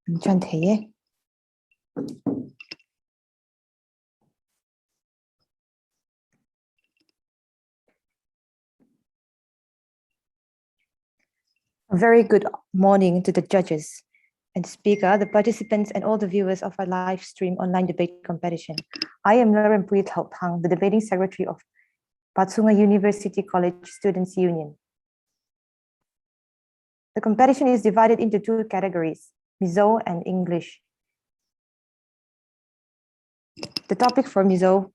Chân thế. A very good morning to the judges and speaker, the participants, and all the viewers of our live stream online debate competition. I am Lauren Pui Thang, the debating secretary of Patsunga University College Students Union. The competition is divided into two categories, Mizo and English. The topic for Mizo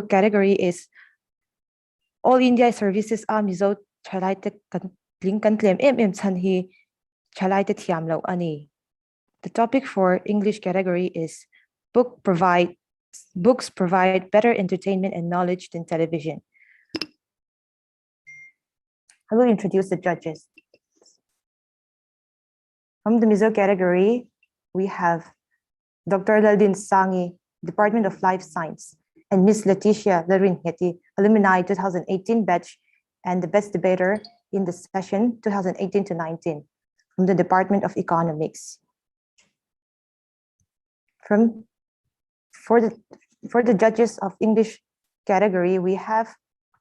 category is All India Services are Mizo Chalaite Linkan Claim Chanhi Chalaite Tiamlo Ani. The topic for English category is Books provide better entertainment and knowledge than television. I will introduce the judges. From the Mizo category, we have Dr. Laldin Sangi, Department of Life Science, and Ms. Leticia Larinheti, Alumni 2018 batch and the best debater in the session 2018 to 19 from the Department of Economics. For the judges of English category, we have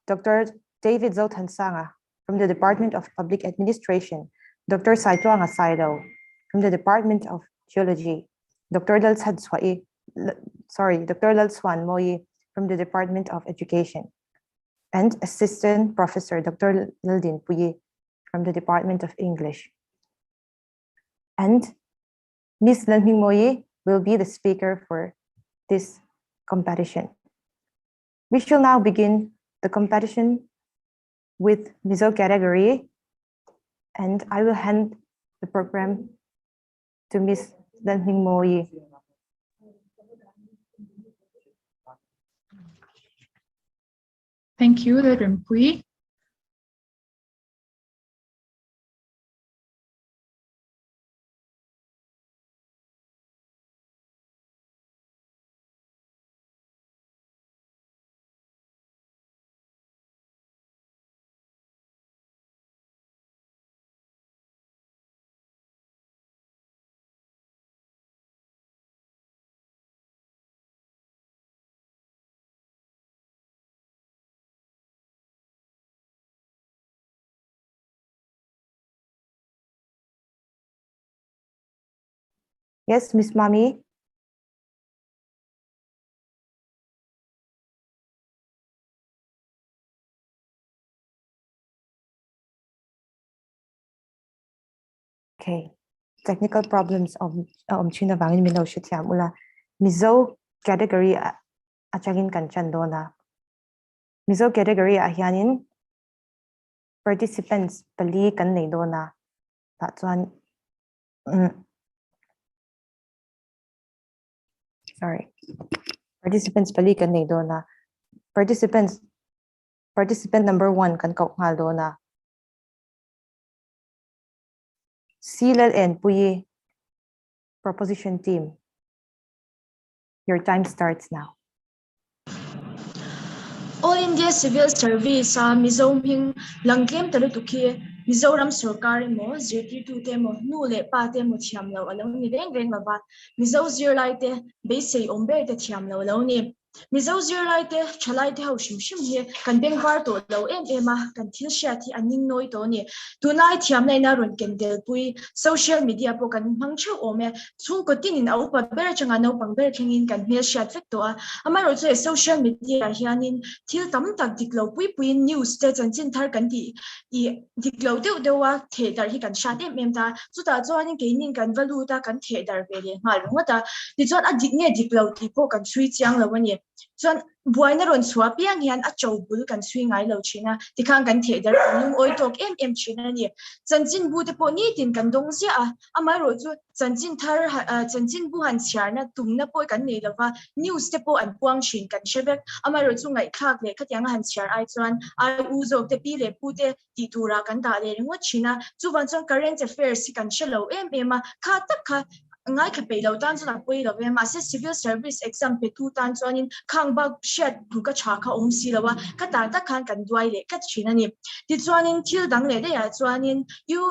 Dr. David Zotan Sanga from the Department of Public Administration, Dr. Saituang Asaido from the Department of Geology, Dr. Lalswan Moyi from the Department of Education, and Assistant Professor Dr. Laldin Puyi from the Department of English. And Ms. Lanming Moyi will be the speaker for this competition. We shall now begin the competition with Mizo category, and I will hand the program to Ms. Lanming Moyi. Thank you, Lauren Pui. Yes, Ms. Mami. Okay, technical problems China bangin Mino Shutiam Ula Mizo category Achagin Kanchandona. Mizo category Ahyanin participants Pali Kanedona. That's one. Sorry. Participants Pali Kanedona. Participant number 1 Kankok Haldona. Silal and Puyi proposition team. Your time starts now. All India Civil Service Mizoram Langkem Talutuki Mizoram Sorkari mo Zirti to Temo Nule Pate Motiamlo alone ni Deng Maba Mizo Zirlite Base Ombe the Tiamlo alone. Mizo Zirlite Chalaite Hoshim here can bring Barto low and Emma can till Shati and Ning Noitoni. Tonight Yamna Run Kendel Pui social media book and Mangcho Ome soon continue in Opa Berchangano Pangberching in can hear Shat Victor. Amaroso social media Hianin till Tamtak Diklo Pui news that and Tintar Ganti. Diklo Doa Tater he can shut him Memta so that joining gaining can valuta can tater very Malmota. It's not a digne Diklo Tipo can sweet young Lavani. So Buena on Swapian Yan a chobul can swing I lo China, the can tater from oil talk China near. Zanzin Budaponi in Candonsia, Amarozu, Zanzin Tar Zanzin Buhan Siana, Tumna Poi can Nedava, News Depo and Guangshin can Shebek, Amarozu like Clark Lake at Yang Hansiar Itzwan, I Uzo de Pile Pute, Titura Candale in what China, Zuvanson current affairs can shallow Emma, Kataka. ngai kha pe lo tan chu la pui lo ve ma se civil service exam pe tu tan chuanin khang ba shet bu ka tha kha om si lawa ka tar ta khan kan duai le ka china ni ti chuanin thil dang le de ya chuanin you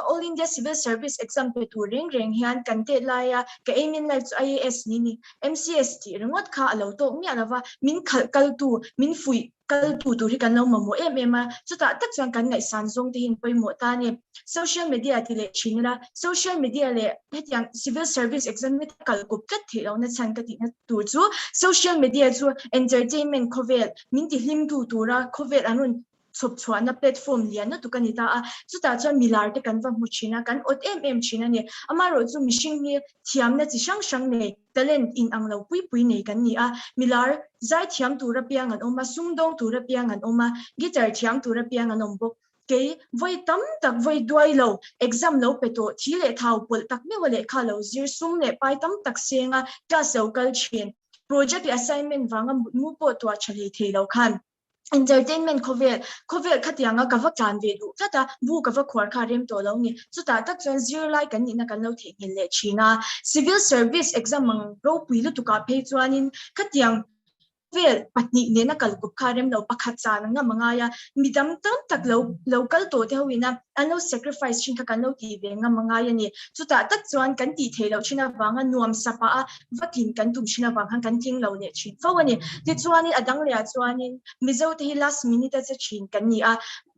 all India civil service exam pe tu reng hian kan te la ya ka aim lai chu IAS ni MCS ti ringot kha alo to mi alawa min khal kal tu min fui kal tu ri kan lo ma mo em chuta tak chuan kan ngai san zong te hin poi mo ta ni social media ti le chinra social media le hetiang civil service exam ni kal kup ka thi lo na chan ka ti na tu chu social media chu entertainment khovel min ti hlim tu ra khovel anun chop chhuana platform lian na tu kanita a chuta chuan milar te kan va mu china kan ot em china ni amaro chu mishing ni thiam na chi sang nei talent in anglo pui nei kan ni a milar zai thiam tu ra piang an oma sungdong tu ra piang an oma guitar thiam tu ra piang an ombok ke voi tam tak voi duai lo exam lo pe to thi le thau pol tak me wale kha lo zir sum le pai tam tak senga ka so kal chin project assignment wanga mu po to chali thei lo khan entertainment khovel khatianga ka va kan ve du tata bu ka va khwar kha rem to lo ni chuta tak chuan zero lai kan ni na kan lo the ngin le china civil service exam mang ro pui lu tu ka phe chuanin khatiang vel patni ne na kal kup kharem lo pakhat cha nga manga ya midam tam tak local to te hoina anlo sacrifice chin kan lo ti ve nga manga ya ni chuta tak chuan kan ti thelo china wanga nuam sapa a vakin kan tum china wang kan ting lo le chin fo ani ti chuanin adang le chuanin mizo te last minute cha chin kan ni a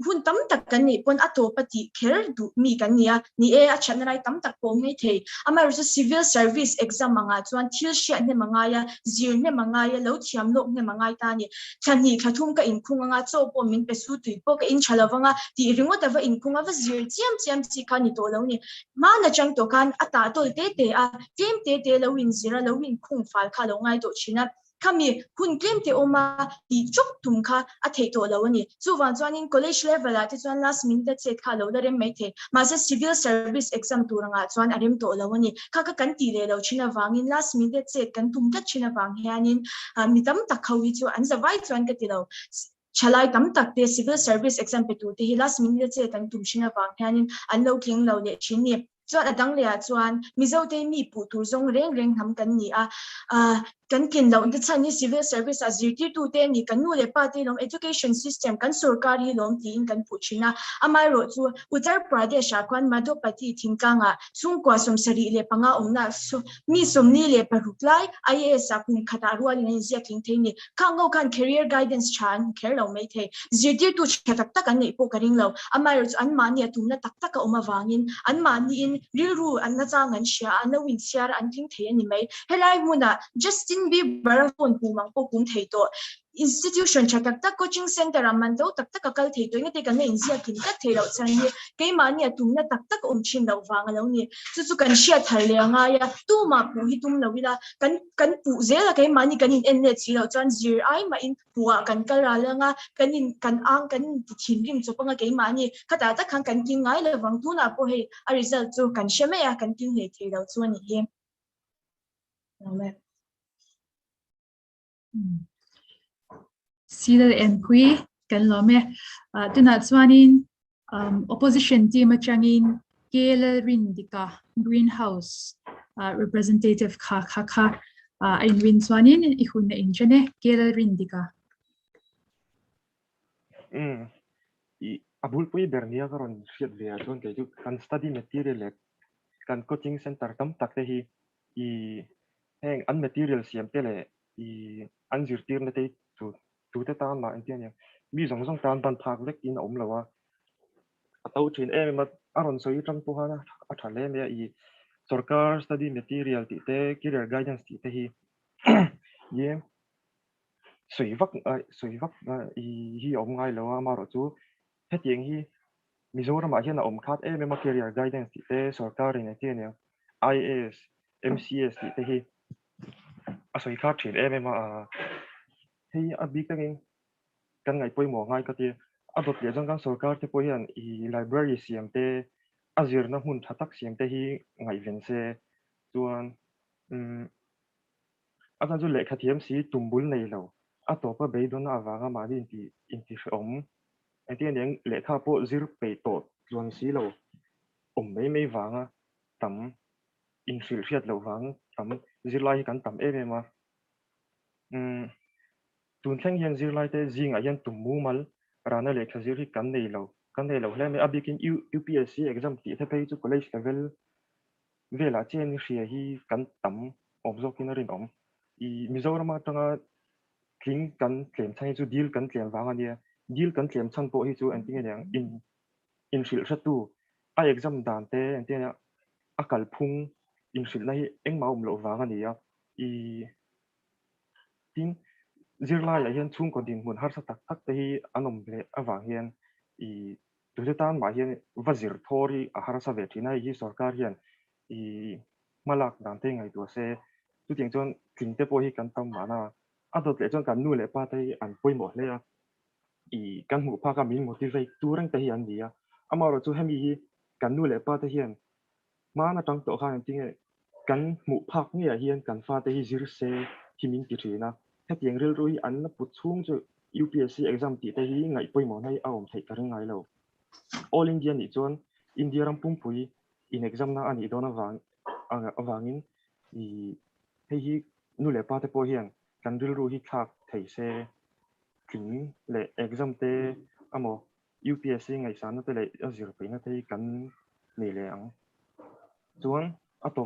hun tam tak kan ni pon ato pati kher du mi kan ni a ni e a chanrai tam tak po ngai thei ama ru civil service exam manga chuan thil sha ne manga ya zir ne manga ya lo thiam lo ne mangai ta ni thani khathum ka in khunga cho po min pe su tui po ka in chalawanga ti ringot ava in khunga va zir chiam chi kha ni to lo ni ma na chang to kan ata tol te a kem te lo in zira lo in khung fal kha lo ngai to china kami hun kem te oma ti chok tum kha a thei to lo ni chu wan chuan in college level a ti chuan last minute chet kha lo da rem mai the ma se civil service exam turanga chuan arem to lo ni kha ka kan ti le lo china wangin last minute chet kan tum ta china wang hianin mi tam tak khawi chu an zawai chuan ka ti lo chalai tam tak te civil service exam pe tu te last minute chet kan tum china wang hianin an lo tling lo le chin ni chuan adang le chuan mizo te mi pu tur zong reng ham kan ni a kan kin lo de chani civil service as duty tu te ni kan nu le pa te long education system kan sarkari lom ti in kan puchina amai ro chu Uttar Pradesh a kwan madhopati thingkanga sungkwa somsari le panga omna so mi somni le paruklai IAS a kun khata rual ni zia tling theini kango kan career guidance chan kher lo mai the duty tu chatak tak an nei po karing lo amai ro an mani atumna tak tak oma wangin an mani in riru an na chang an sha an win siar an thing the ani mai helai muna Justin Bieber phone pumang po kum thei to institution chatak tak coaching center aman do tak tak akal thei to nge te kan in sia kin tak thei lo chang ni ke mani atumna tak tak chin lo wang lo ni chu kan shia thar le anga ya tu ma pu hi tum lo wila kan pu zela ke mani kan in en le chi lo chan zir ai ma in puwa kan kal ra langa kan in kan ang kan ti thin rim chopanga ke mani khata tak khang kan king ngai le wang tu na po he a result chu kan sheme ya kan king le thei lo chu ni he Sila en pui kan lome tuna chuanin opposition team atangin kela rindika greenhouse representative kha in win chuanin I hun in chane kela rindika abul pui bernia karon fiat via chon te kan study material kan coaching center tam tak te hi I heng an material siam te le I an zirtir na te tu te tan ma entian ya mi zong tan ban phak lek in om lawa atau chin ma aron soi tram po hana a thale me I sarkar study material ti te career guidance ti te hi ye soi vak hi om ngai lawa ma ro chu hetiang hi Mizoram a hian a om khat ma career guidance ti te sarkar in entian ya IAS MCS ti te hi a soi khat thin ma hei a big tangin kan ngai poi mo ngai ka ti a dot le jang kan sarkar te po hian I library siam te azir na hun thatak siam te hi ngai ven se chuan a kan chu le khathiam si tumbul nei lo a to pa beidon awanga ma din ti in ti om entian yang le kha po zir pe to chuan si lo om mei wanga tam in sil riat lo wang tam zirlai kan tam ema tun thleng hian zirlai te zinga hian tummu mal rana le khazir hi kan nei lo hle me abikin UPSC exam ti the pei chu college level vela chen hria hi kan tam obzokin rin om I Mizoram atanga thing kan tlem chang chu deal kan tlem wang ania deal kan tlem chan po hi chu anting yang in sil thatu a exam dan te anting akal phung in sil na hi engmaum lo wang ania I tin zirlai a hian chung ko din mun har sa tak tak te hi anom ble awang hian I tuzetan ma hian wazir thori a har sa ve thina hi sarkar hian I malak dan te ngai tu se tu ting chon thing te po hi kan tam mana adot le chon kan nu le pa te an poi mo le I kan mu pa ka min motivate turang te hi an dia amaro chu hemi hi kan nu le pa te hian mana tang to khan ting kan mu phak ni a hian kan fa te hi zir se himin ti thina hetiang ril roi an na put chung chu UPSC exam ti te hi ngai poi mo nai awm thei kar ngai lo all India ni chon India ram pum pui in exam na ani dona awangin I hei hi nu le pa te po hian kan ril ru hi thak thei se king le exam te amo UPSC ngai san na te le azir pe na te kan nei le ang chuan ato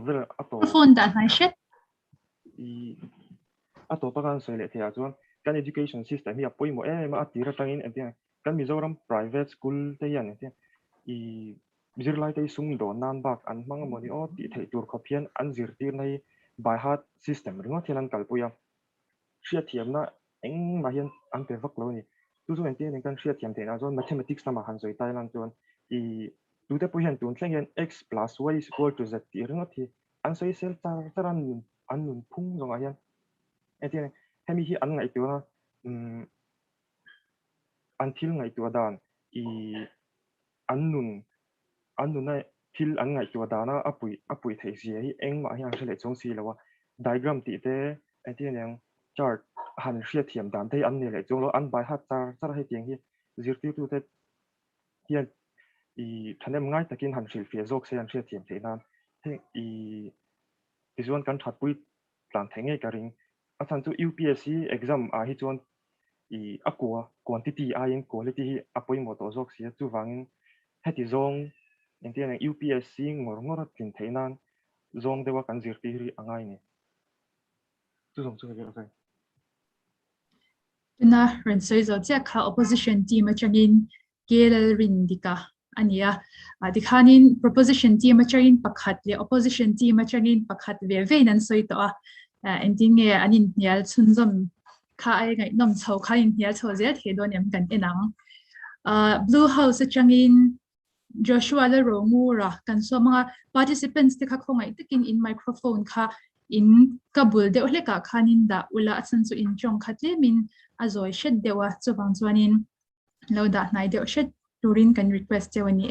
phone da nai shet I ato pa kan soi le thea chuan kan education system hi apoi mo ma atira tangin entiang kan Mizoram private school te hian entiang I zirlai te sung do nan bak an mang mo ni o ti thei tur khopian an zir tir nei by heart system ringo thian kalpuya ria thiam na eng ma hian an pe vak lo ni tu chu entiang kan ria thiam the na chuan mathematics na ma han soi tai lang chuan I tu te po hian tun thleng hian x plus y is equal to z ti ringo thi an soi sel tar an nun phung zonga hian entiang hemi hi an ngai tu na an thil ngai tu dan I an nun na thil an ngai tu dana apui thei sia hi eng ma hian hle chong si lawa diagram ti te entiang yang chart han hria thiam dan te an ne le chong lo an bai hat tar he tiang hi zirti tu te hian I thanem ngai takin han hril fia jok se an hria thiam the nan I tizuan kan that pui tlan thenge karing a chan chu UPSC exam a hi chuan I akwa quantity a in quality hi apoi mo to jok sia chu wangin heti zong entiang UPSC ngor tin theinan zong dewa kan zirti ri angai ni chu zong chu ge kai tuna ren soi zo cha kha opposition team atangin kelal rin dika ania dikhanin proposition team atangin pakhat le opposition team atangin pakhat ve nan soi to a ending e anin nial chunzom kha ai ngai nom chho kha in nial chho je the don yam kan enang blue house atangin Joshua le romura kan so mga participants te kha khongai takin in microphone kha in kabul de ole ka khanin da ula atsan chu in chong khatle min azoi shed dewa chawang chuanin loda nai de shed turin kan request chewani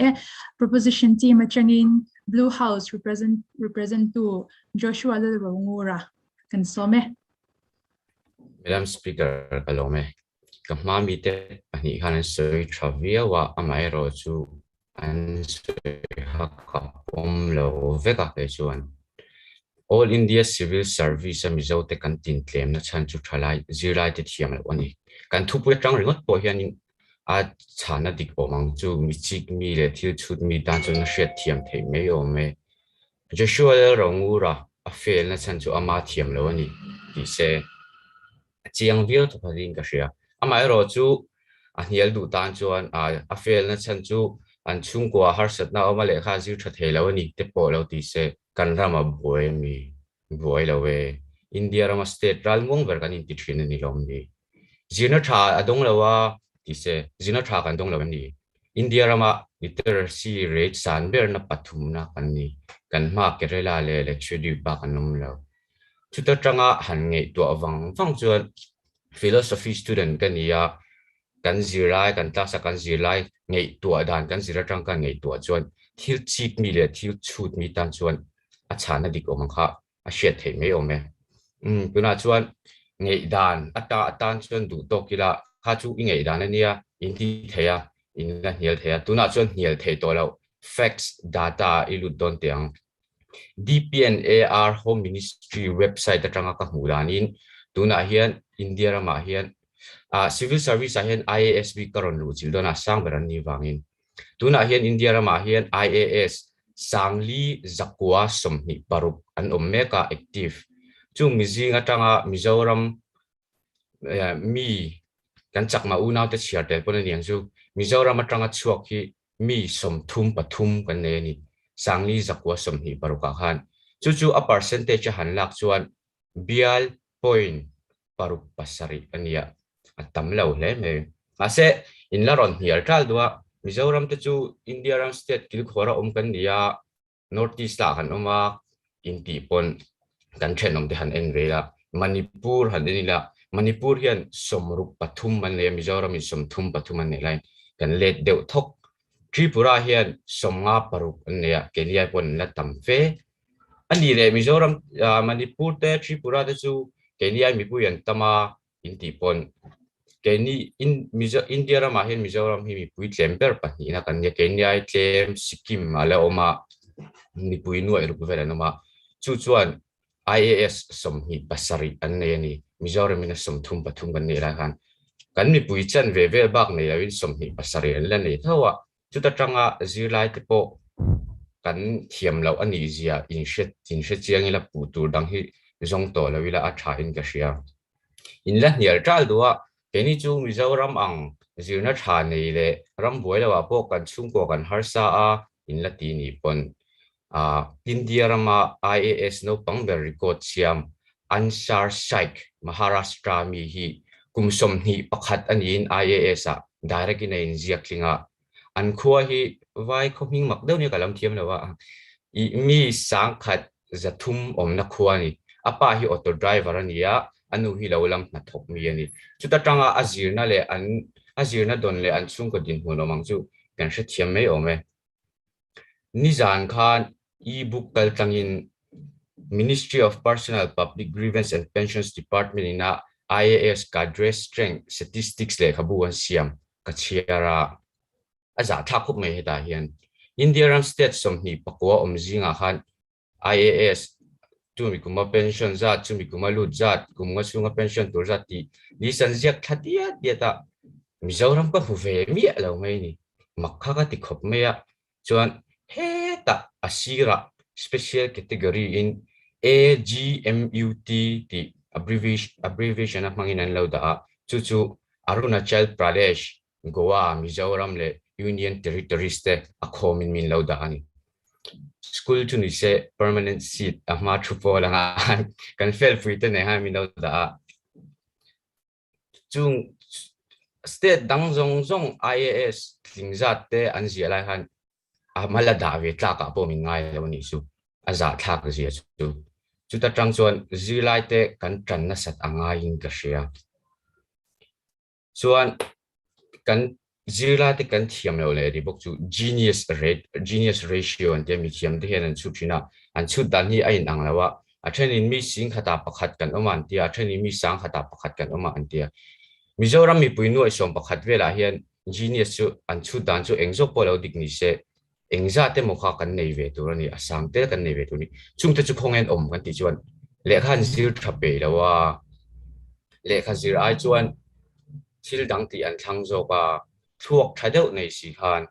proposition team atangin blue house represent to Joshua le romura kan so me Madam Speaker kalome kamma mi te ani khan soi travia wa amai ro chu an soi hakka pom lo veka pe chuan All India Civil Service mizo te kan tin claim na chan chu thalai zirlai te thiam lo ani kan thupu tang ringot po hianin a chana dik omang chu mi chik mi le thil chut mi dan chu na hriat thiam thei me o me Joshua rongura a fail na chan chu ama thiam lo ani ti se chiang vial to pharing ka hria amai ro chu a hial du tan chuan a fail na chan chu an chung kwa har sat na oma le kha zir tha thei lo ani te po lo ti se kan rama boy mi boy lo we India rama state ral mong ver kan in ti thin ni lom ni zina tha adong lo wa ti se zina tha kan dong lo ni India rama literacy rate san ber na pathum na kan ni kan ma kerala le le schedule ba kan nom lo chuta tanga han ngei to awang wang chuan philosophy student kan ya kan zirlai kan tlasa kan zirlai ngei to dan kan zira tang kan ngei to chuan thil chip mi le thil chut mi tan chuan a chana dik omang kha a shet thei me ome tuna chuan ngei dan ata atan chuan du to kila kha chu ngei dan ania in ti theya in la hial theya tuna chuan hial thei to lo facts data ilut don tiang DPNAR Home Ministry website atanga ka hmulanin tuna hian India rama hian civil service hian IASB karon lu childona sang beran ni wangin tuna hian India rama hian IAS sangli zakwa somni parup an ommeka active chung mizi atanga Mizoram mi kan chakma una te chiar tel pon niang chu Mizoram atanga chuak hi mi somthum pathum kan ne ni sangli zakwa somni paruka khan chu a percentage han lak chuan bial point parup pasari ania atam lo le me ase in la ron hiar tal dua Mizoram te chu India ram state kil khora kan nia northeast la kan oma inti pon kan thenom de han en vela Manipur han denila Manipur hian somrup pathum man le Mizoram is somthum pathum an nei kan let deuh thok Tripura hian somnga parup ania Kenya pon la tam fe ani le Mizoram Manipur te Tripura te chu Kenya mi pu yan tama inti pon Kenya in India rama hian Mizoram hi mi pui tlem pa ni na kan ya Kenya tlem Sikkim ala oma ni pui nu ai ru vela no ma chu chuan IAS som hi pasari an nei ni Mizoram in som thum pathum kan nei la kan mi pui chan ve ve bak nei awin som hi pasari an la nei thawa chu ta tanga zirlai te po kan thiam lo ani zia in shet chiang ila pu tur dang hi zong to lo ila a tha in ka sia in la niar tal duwa keni chu Mizoram ang zirna tha nei le ram boi lawa po kan chung ko kan harsa a in la ti ni pon India rama IAS no pangber record siam Ansar Shaikh Maharashtra mi hi kumsom hi pakhat anin IAS a direct in ziaklinga an khuwa hi vai khoming makdeu ni kalam thiam lawa mi sang khat zathum omna khuwa ni apa hi auto driver ania anu hi lolam na thok mi ani chuta tanga azirna le an azirna don le an chung ko din huno mangchu kan she thiam mai ome nizan khan e-book kal tangin Ministry of Personal Public Grievance and Pensions Department ina IAS cadre strength statistics le khabuan siam kachiara aza thakup mai heta hian India ram state somni pakwa omzinga khan IAS chumi kuma pension za chumi kuma lut za kuma sunga pension tur za ti lisan ziak thatia diata Mizoram ka huve mi alo mai ni makha ka tikhop meya chuan heta asira special category in AGMUT the abbreviation of mangin an lo da chu Arunachal Pradesh Goa Mizoram le Union Territories te akhomin min lo da ani school to ni se permanent seat ama thupo la kan fel fuite ne ha min lo da chung state dang zong IAS lingzat te an zia lai han amala da ve tla ka po min ngai lo ni su aza thak zia chu ta tang chuan zilai te kan tran na sat anga in ka sia chuan kan zirla te kan thiam lo le ri bok chu genius ratio an te mi thiam te hen an chu thina an chu dan hi a in ang lawa a thenin mi sing khata pakhat kan oman tia thenin mi sang khata pakhat kan oma an tia Mizoram mi puinu som pakhat vela hian genius chu an chu dan chu engzo polo dik ni se engza te mokha kan nei ve tur ani asang te kan nei ve tu ni chung te chu khongen om kan ti chuan lekhan zir thape lawa lekha zir ai chuan thil dang ti an thang zo ka thuak thadeu nei si khan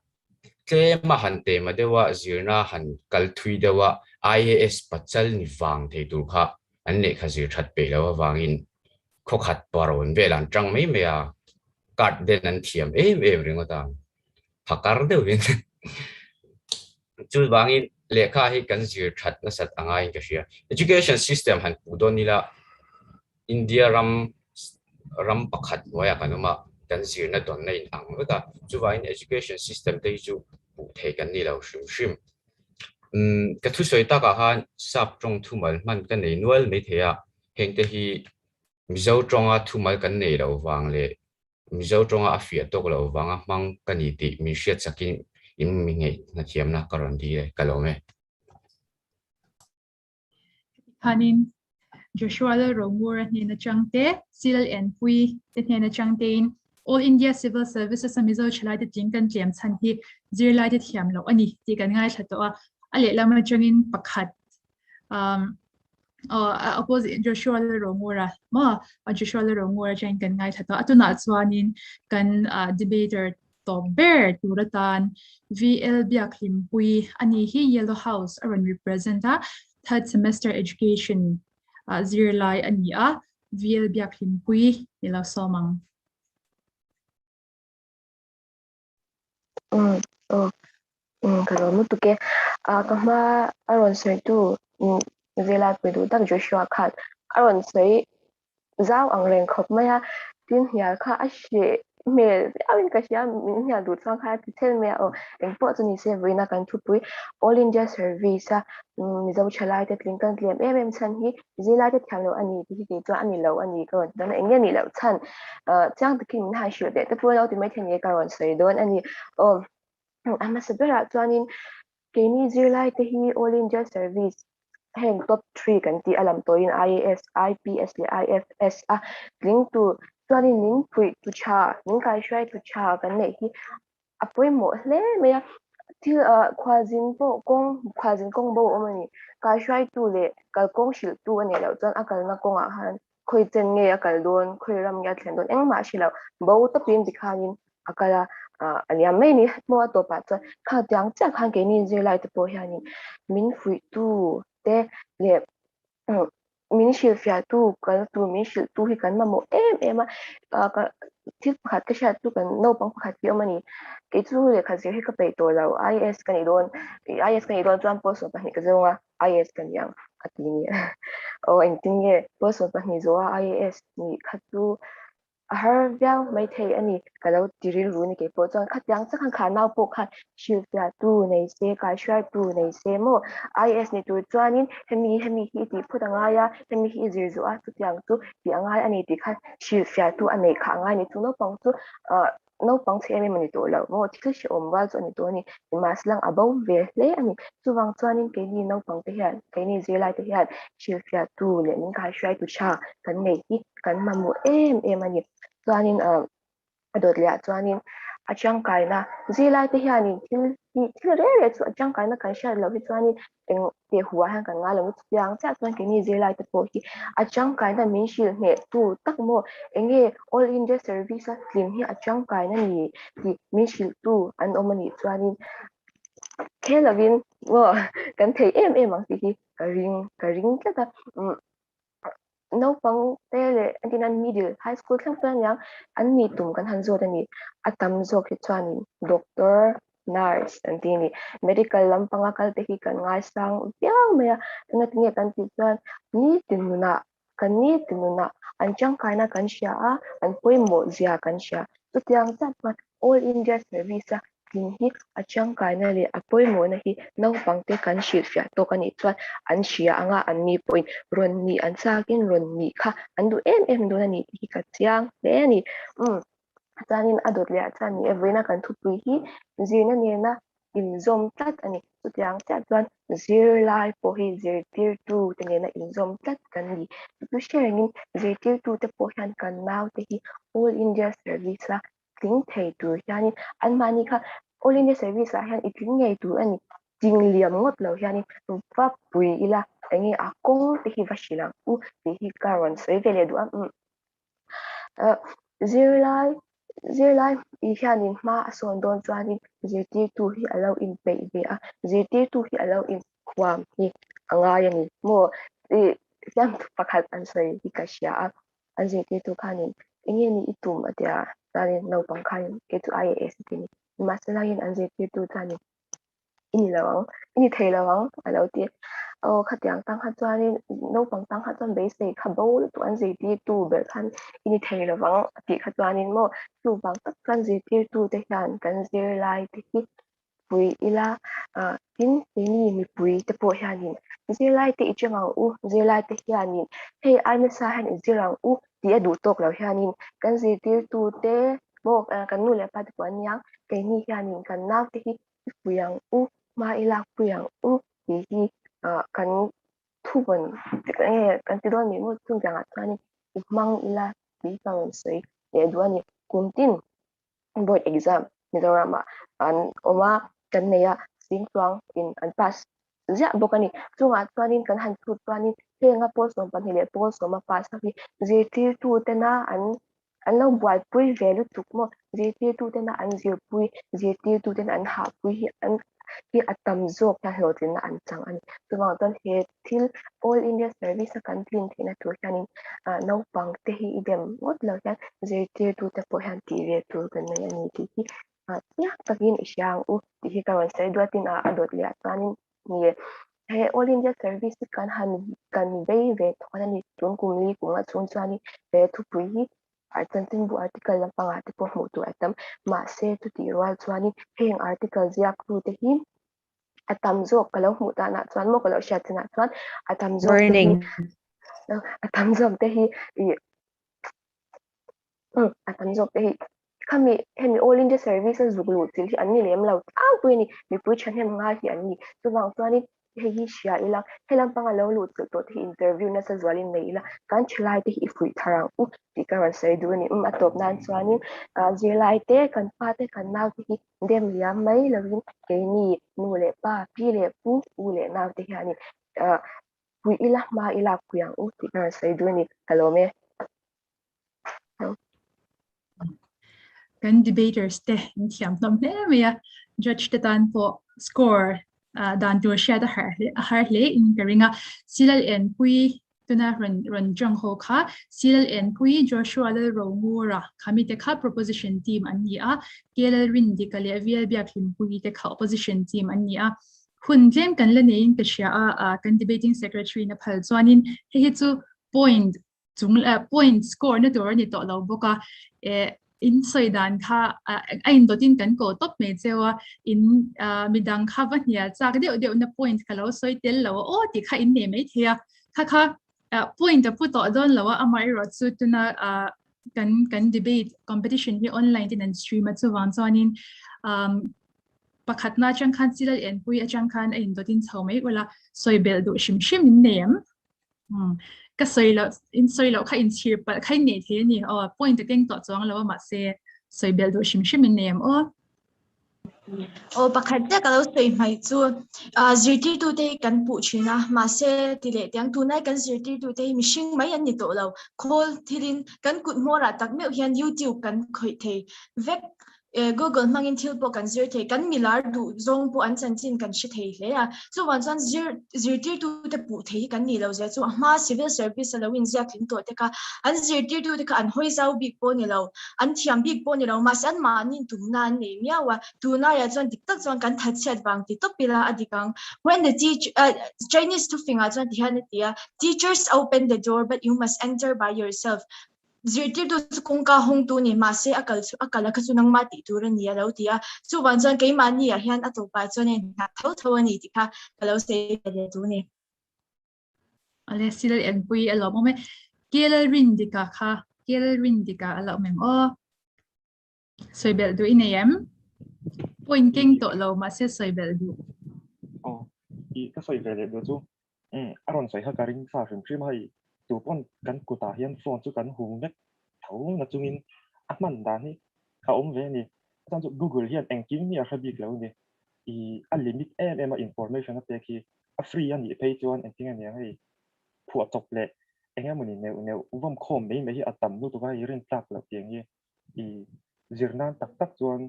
tle ma han te ma dewa zirna han kal thui dewa IAS pachal ni wang thei tur kha an lekha zir that pe lawa wangin khokhat paron velan tang mai mea kat den an thiam ringota phakar deu win chu wangin lekha hi kan zir that na sat angai ka sia education system han pudonila India ram pakhat waya kanuma kan zir na don nei ang ka chu wangin education system te chu pu thei kan ni lo shim ka thu soi ta ka han sap trong thu mal man kan nei nual mai thea hengte hi Mizo tronga thumal kan nei lo wang le Mizo tronga afia tok lo wanga mang kani ti mi shet sakin im mi ngei na thiam na karon di kalome hanin Joshua le romur ni na changte sil en pui te na changtein All India Civil Services Mizo chalai te jingkan tlem chan hi zirlai te thiam lo ani ti kan ngai thato a ale lama changin pakhat opposite Joshua le rongura ma Joshua le rongura chen kan ngai thata atuna chuanin kan debater to bear turatan VL biaklim pui ani hi yellow house aron representa third semester education zirlai ani a VL biaklim pui yellow somang Kalau mu tuke kama aron sei tu zela pedu tak Joshua khat aron sei zau ang reng khop maya tin hial kha ashe me awin ka sia min hial du chang kha ti tel me o eng po chuni se voina kan thu pui all india service mi zo chalai te tling kan tlem em chan hi zela te thalo ani ti ti to ani lo ani ko dan eng ni lo chan chang ti kin ha shi de te pu lo ti mai then ye ka ron sei don ani o ama sabera chuanin keini zirlai te hi all india service heng top 3 kan ti alam toin IAS IPS le IFS link to chuanin nin pui tu cha nin kai shrai tu cha kan nei hi apoi mo hle me til khwazin kong bo omani kai shrai tu le kal kong shil tu ani lo chuan akal na konga han khoi chen nge akal don khoi ram ya thlen don engma shilo bo to pin dikhanin akala ania mai ni mo to pa chuan kha tyang cha khan ke ni zirlai te po hiani min fui tu te le min shil fia tu kal tu min shil tu hi kan mamo em ka thil pakhat ka sha tu kan no pang pakhat pi omani ke chu le kha zir hi ka pe to lo IS kan i don chuan post pa ni ka zonga IS kan yang atini o engtinge post pa ni zo IS ni khatu har viang mai thei ani kalau tiril ru ni ke po chang khatyang cha khan khanau po khan shil fia tu nei se kai shrai tu nei se mo IS ni tu chuanin hemi hi ti phutanga ya hemi hi zir zo a chu tyang chu ti angai ani ti khan shil fia tu anei kha angai ni chu no pang chu no pang che me mani to lo mo ti shi om wal chu ani to ni mas lang abau ve le ani chu wang chuanin ke ni no pang te hian ke ni zirlai te hian shil fia tu le nin kai shrai tu cha kan nei hi kan mamu em ani chuanin adot le chuanin achangkai na zilai te hianin thil re chu achangkai na kan sha lo hi chuanin eng te huwa han kan nga lo chiang cha chuan ke ni zilai te po hi achangkai na min shil ne tu tak mo enge all india service a tlim hi achangkai na ni ti min shil tu an omani chuanin khelavin ngo kan thei em ang ti hi ka ring ta no pang te le antinan middle high school thlang plan yang an mi tum kan han zo dani atam zo ki chuanin doctor nurse antini medical lampanga kal te hi kan ngai sang piao maya nge kan ti chuan ni tinuna an chang kaina kan sha an poimo zia kan sha tu tiang chat all india service tin hi achang kaina le apoimo na hi no pang te kan shil fia to kan i chuan an shia anga an mi point ron ni an chakin ron ni kha an du em do na ni hi ka chiang le ni chanin adot le chani everina kan thu pui hi zina ne na in zom tat ani chu tiang cha chuan zir lai po hi zir tir tu te ne na in zom tat kan ni tu sharing in zir tir tu te po hian kan nau te hi all india service la ting thei tu hian an mani kha all india service la hian itling ngei tu ani ting liam ngot lo hian fa pui ila engi akong te hi vasilang u te hi karon sei vele du zirlai i hianin hma a sawn dawn chuanin zirtir tu hi alo in peih ve a zirtir tu hi alo in khuam hi angai ani mo tiang pakhat an sei hi ka hria a an zirtir tu khanin enge ni i tum atia chuanin naupang khanin ke chu IAS tini masalangin an zirtir tu chuanin ini thei lawang alo ti khatiang tang kha chuanin naupang tang kha chuan beisei kha bol tu an zirtir tu bel khan ini thei lawang ti kha chuanin mo chu bang tak kan zirtir tu te hian kan zirlai te hi pui ila tin te ni mi pui te po hianin zirlai te ichangau zirlai te hianin hei ai sa han zirang ti adu tok lo hianin kan zirtir tu te mo kan nu le pa te pon yang ke ni hianin kan nau te hi puyang ma ila puyang ti hi kan thuban kan ti don mi mo chung janga chuanin mang ila ti karon sei le duani kumtin board exam Mizoram an oma kan neya sing tuang in an pass zia bokani chunga chuanin kan han thu chuanin henga post som pan hile post som pa sa hi zirtir tu tena an lo buai pui velu tukmo zirtir tu tena an zir pui zirtir tu tena an ha pui hi an hi atam zok ya hlotin an chang ani chunga ton he thil all India service kan tin thina tu hianin no pang te hi idem ngot lo hian zirtir tu te po hian ti ve tu kan nei ani ti hi ya takin isyang u ti hi karon sai duatin adot le chuanin ni he all India service kan han kan vei ve thona ni tun kumli kunga chun chuani ve thu pui hi artantin bu article la panga te po mu tu atam ma se tu ti rual chuani heng article ziak tu te hi atam zok kalo mu ta na chuan mo kalo sha china chuan atam zok te hi Burning. atam zok te hi atam zok te hi kami hemi all India service zuglu til hi anni lem lo pui ni mi pui chan hem nga hi anni tu wang chuani hi shia ila helam panga lo lu chu to hi interview na sa zwalin nei ila kan chilai te hi fui tharang u ti karan sai du ni atop nan chuani zilai te kan pa te kan nau te hi dem liam mai lovin ke ni nu le pa pi le pu u le nau te hi ani pui ila ma ila kuyang u ti karan sai du ni hello me kan debaters te in thiam nom ne me ya judge te tan po score dan tu sha da har le in karinga silal en pui tuna ron jong ho kha silal en pui Joshua le ro ngura khami te kha proposition team an ni a kelal rin di kale vial biak lim pui te kha opposition team an ni a hun tlem kan la nein ka sha kan debating secretary na phal chuanin he chu point point score na tur ni to lo boka in soidan kha ain dotin kan ko top me chewa in midang kha va nia chak de na point khalo soi tel lo o ti kha in ne me thia kha point pu to don lo amai ro chu tuna kan debate competition hi online tin an stream chu wan chuanin pakhatna chang khan silal en pui achang khan ain dotin chhomei wala soibel du shim in nem ka soilo in soilo kha in chir pa khai ne the ni point teng to chong lo ma se soibel do shim in nem o pakhat te kalo sei mai chu zirti tu te kan pu china ma se ti le tiang tu nai kan zirti tu te mishing mai an ni to lo khol thilin kan kut mora tak me hian YouTube kan khoi the vek Google mangin thil po kan zir the kan milar du zong po an chan chin kan shi thei hle a chu wan chan zirti tu te pu thei kan ni lo je chu ma civil service lo in zia thin to te ka an zirti tu te ka an hoi zau big po ni lo an thiam big po ni lo ma san ma nin tu na ne mia wa tu na ya chan dik tak chan kan that chat bang ti to pila adikang when the Chinese to finger chan ti han tia teachers open the door but you must enter by yourself zirtir tu kung ka hong tu ni ma se akala ka chu nang ma ti tu ran ya lo tia chu wan chan ke ma ni ya hian atu pa chu ne na tho ani ti kha kalo se le tu ni ale silal en pui alo mo me kelal rin dika kha kelal rin dika alo mem soibel du in em point king to lo ma se soibel du i ka soi ve le do chu aron sai ha karing sa hrim hrim hai tu pon kan ku ta hian phone chu kan hung nek thau na chungin man da ni ka ve ni chan chu Google hian engking ni a khabik lo ni i a limit em information a te ki a free ani pay chuan engking ani hai phu chop le engem ni ne uvam khom me hi atam nu tu ga rin tak lo tiang hi i zirnan tak tak chuan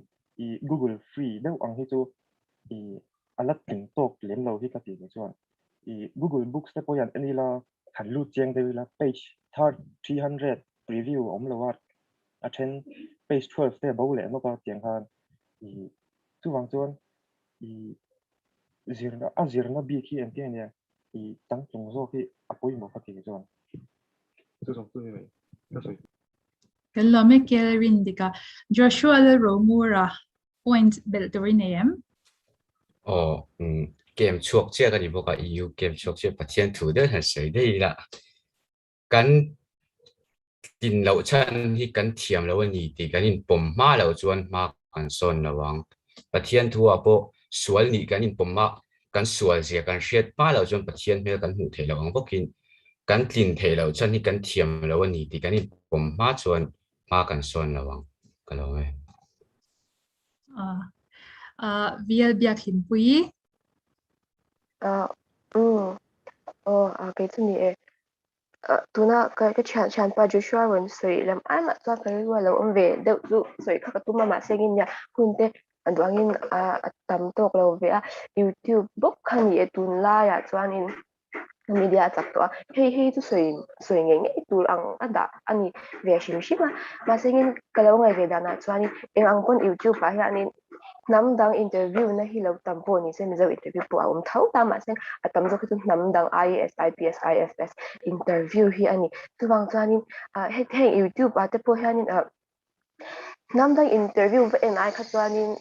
i Google free deuh ang hi chu i alat ting tok lem lo hi ka ti chuan i Google Books te po yan ani la khan lu cheng de la page 300 preview om lo wat a then page 12 te bo le no ka tiang khan i chu wang chuan i zirna bi khi en tiang ne i tang chung zo ki apoi mo ka ti chuan chu song tu ni ka soi kan lo me kelal rin dika Joshua le ro ngura point bel to in em game chuak che kan ibo ka EU game chuak che pathian thu de han sei dei la kan tin lo chan hi kan thiam lo ni ti kan in pom ma lo chuan ma kan son lawang pathian thu apo sual ni kan in pom ma kan sual zia kan hriat pa lo chuan pathian me kan hu thei lawang bokin kan tin thei lo chan hi kan thiam lo ni ti kan in pom ma chuan ma kan son lawang kalo me vial biak him pui cái thứ này tu na cái chan chan pa Joshua wen soi lam ai ma twa cái wa lo om ve de du soi kha tu ma sengin ya hun te andwangin tam tok lo ve YouTube bok khan ye tun la ya chuanin media chak to hei tu soi nge tu ang ada ani ve shim shima ma sengin kalau ngai ve dana chuanin eng ang kon YouTube pa hianin nam dang interview na hi lo tam po ni se mi zo interview po om thau ta ma seng atam zo khutun nam dang IAS IPS IFS interview hi ani tuwang chuanin he YouTube ate po hianin nam dang interview ve en ai kha chuanin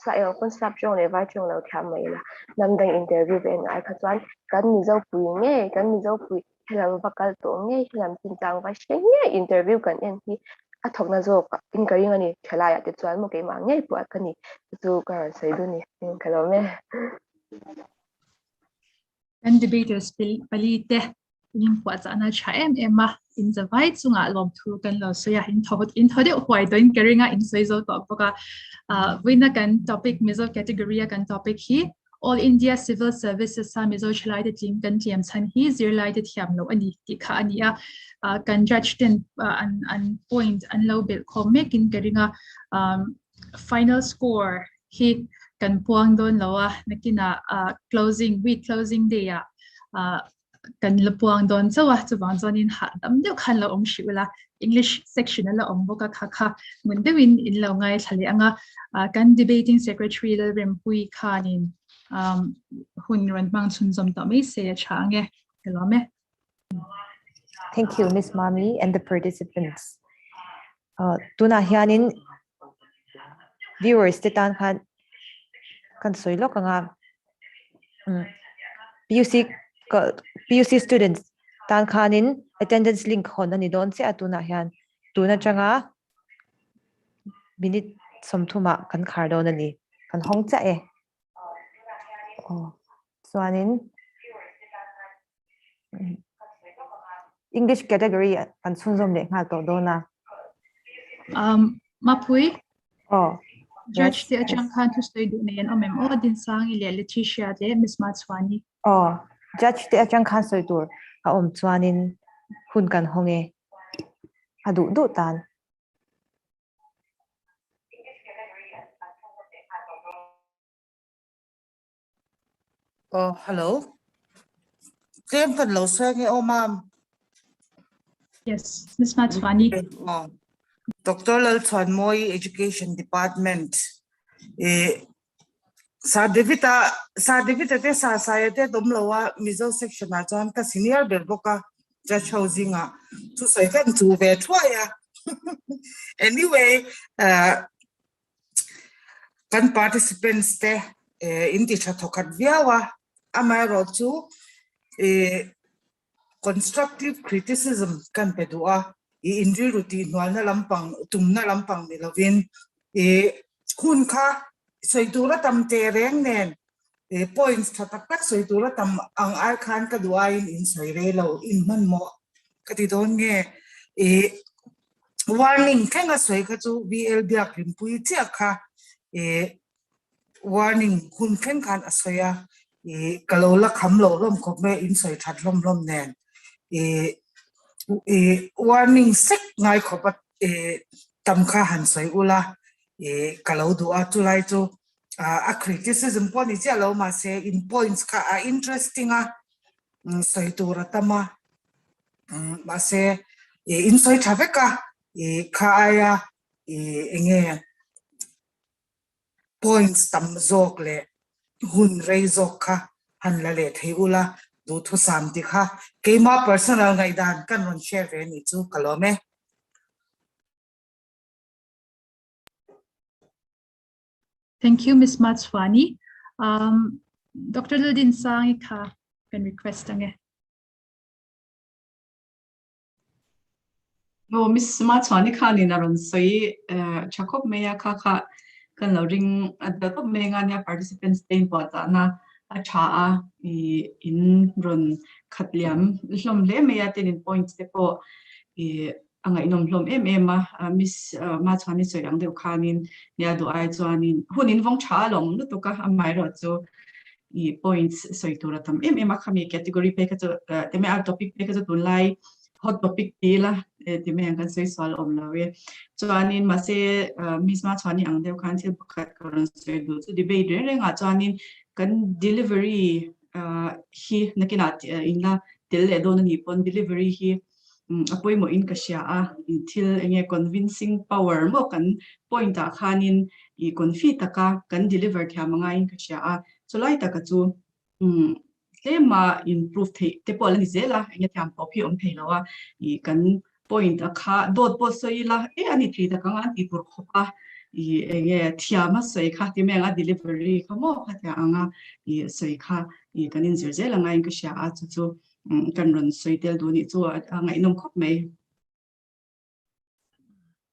sa eng kon sap jong le vai jong lo tham mai la nam dang interview ve en ai kha chuan kan mi zo pui nge kan mi zo pui helam bakal to nge helam tin chang va she nge interview kan en hi a thok na zo ka in karing ani thela ya te chuan mo ke ma nge pu akani tu ka sai du ni kalo me And debaters palite in what's ana chaem emma in the vai chunga lom thu kan lo so ya in thode hwai doin keringa in soizo to boka wina kan topic mizo category kan topic hi all India civil services sa mizo chlai de team kan tiam chan hi zir lai de thiam lo ani ti kha ani a kan judge ten an point an low bill comic in keringa final score hi kan puang don lawa nakina closing day kan lapuang don chawa chuwang zonin ha dam deuh khan lo om shiula English section la om boka kha mun dewin in lo ngai thale anga kan debating secretary la rempui khanin hun ran mang chun zom ta mai se change kelome. Thank you, Miss Mami and the participants. Tuna hianin viewers titan kan soilo kanga PUC students tan khanin attendance link hon ani don se atuna hian tuna changa minute somthuma kan khar don ani kan hong cha e chuanin English category kan sunzom le ngal to dona Mapui Judge yes, the Achang Khan to stay do ne omem odin sang ile Letitia de Miss Matswani. Judge the Achang Khan soi tur chuanin hun kan honge adu du tan Hello. Claim kan lo sang ma'am. Yes, Miss Matswani. Dr. Lalchan Moy Education Department. Sa devita te sa sayate domlawa mizo section na chan ka senior berboka judge housing to say kan to ve twaya. Anyway, kan participants te indi chatokat viawa amaro to constructive criticism kan pedua injury routine na lampang tumna lampang nilovin hun kha soitura tam te reng nen points thatak tak soitura tam ang ar khan ka duain in soirelo in man mo kati don nge warning kenga soi ka chu BL dia krim pui chia kha warning hun ken khan asoya kalola khamlo lom khop me in soi that lom nen warning sek ngai khopat tam kha han soi ula kalau dua tu lai tu a criticism poni cha lo ma se in points kha interesting soi tu ratama ma se in soi thaveka kha aya enge points tam zok le hun rei zok kha han la le thei ula do thu sam ti kha keima personal ngai dan kan ron share ve ni chu kalome. Thank you, Miss Matswani. Dr. Lildin Sang can request ange. No, Miss Matswani Khan naron soi chakop meya kha kan lo ring at the top mengania participants team pota na acha in run khatliam hlom le meya ten points te po anga inom hlom Miss Matswani soyang de khanin ya do ai chuanin hunin vong cha long lu to ka amai ro chu i points soitura tam em khami category pe ka te me topic pe ka tun lai hot topic ti la ti me kan soi swal om lawe chuanin ma se misma chani ang deu khan thil pakhat karon soi du chu debate re nga chuanin kan delivery hi nakinat inla tel le don ni pon delivery hi apoi mo in ka sia a thil enge convincing power mo kan point a khanin I confi taka kan deliver thia manga in ka sia a chulai taka chu tema improve te pol ni zela enge thiam po phi om theilawa I kan point a kha dot po soila ani thi taka nga ti tur khopa I enge thiama soi kha ti menga delivery khamo kha thia anga I soi kha I kan in zela nga in ka sia a chu kan ron soi tel du ni chu anga inom khop mai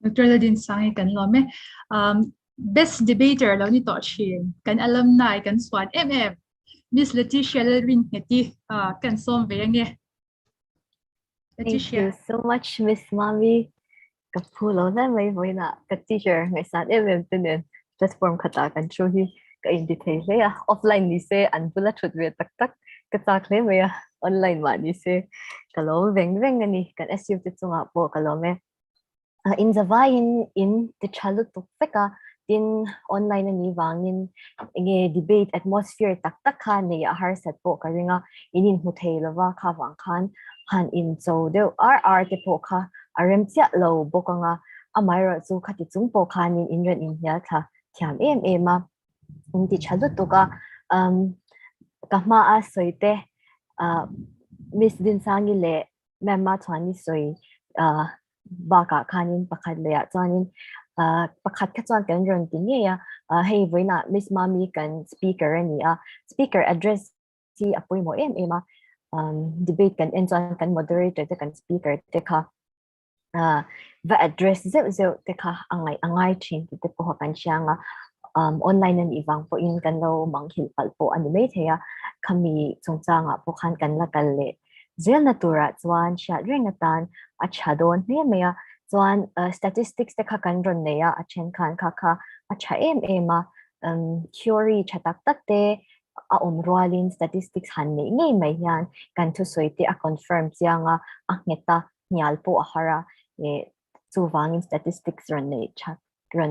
Dr. Ladin sangi kan lo me best debater lo ni to chin kan alumni kan swan Miss Leticia Lalrin heti kan som ve nge Thank you so much, Miss Mami. Kapulo na may na ka teacher ngay sa tunin platform kata kan chuhi ka indicate ya offline ni se an bula chut ve tak tak ka tak le ya online ma ni se kalo veng ani kan SU ti chunga po kalo me in zavain in the chalu to feka in online ani wangin nge debate atmosphere tak tak khan ne ya har set po karinga inin huthei lawa kha wang khan han in so de RR te po kha arem tia lo bokanga amaira chu khati chung po khanin inren in ya tha thiam ma in ti chalu to ka kahma a soite Miss Din sangi le memma chani soi baka khanin pakhat le ya chanin pakhat ka chuan kan ron ti nge ya hei voina Miss Mami kan speaker ani a speaker address si apoi mo ma debate kan enjoy kan moderator te kan speaker te kha va address ze te kha angai thin te po kan sianga online an iwang po in kan lo manghil pal po anime theya khami chungchanga po khan kan la kal le zel natura chuan sha rengatan achadon ne meya chuan statistics te kha kan ron ne ya achen khan kha acha ma theory chatak tak te a omrwalin statistics han ne ngei mai yan kan thu soite a confirm chianga a ngeta nyal po ahara chu wangin statistics ron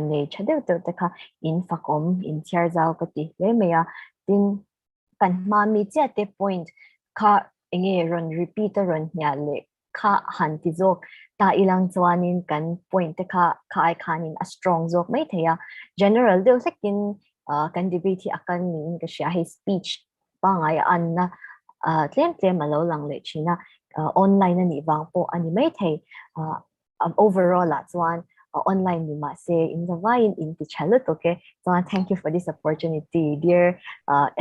ne chadeu te kha in fakom in chiar zau ka ti le meya tin kan mami che te point kha enge ron repeat ron nya le kha han ti zok ta ilang chuanin kan point te kha ai khanin a strong zok mai theya general deu sekin kan debate akan nin ka sha his speech pangai anna tlem alo lang le china online ani wang po ani mai thei overall la chuan online ni ma say in the wine in the chalut okay so thank you for this opportunity dear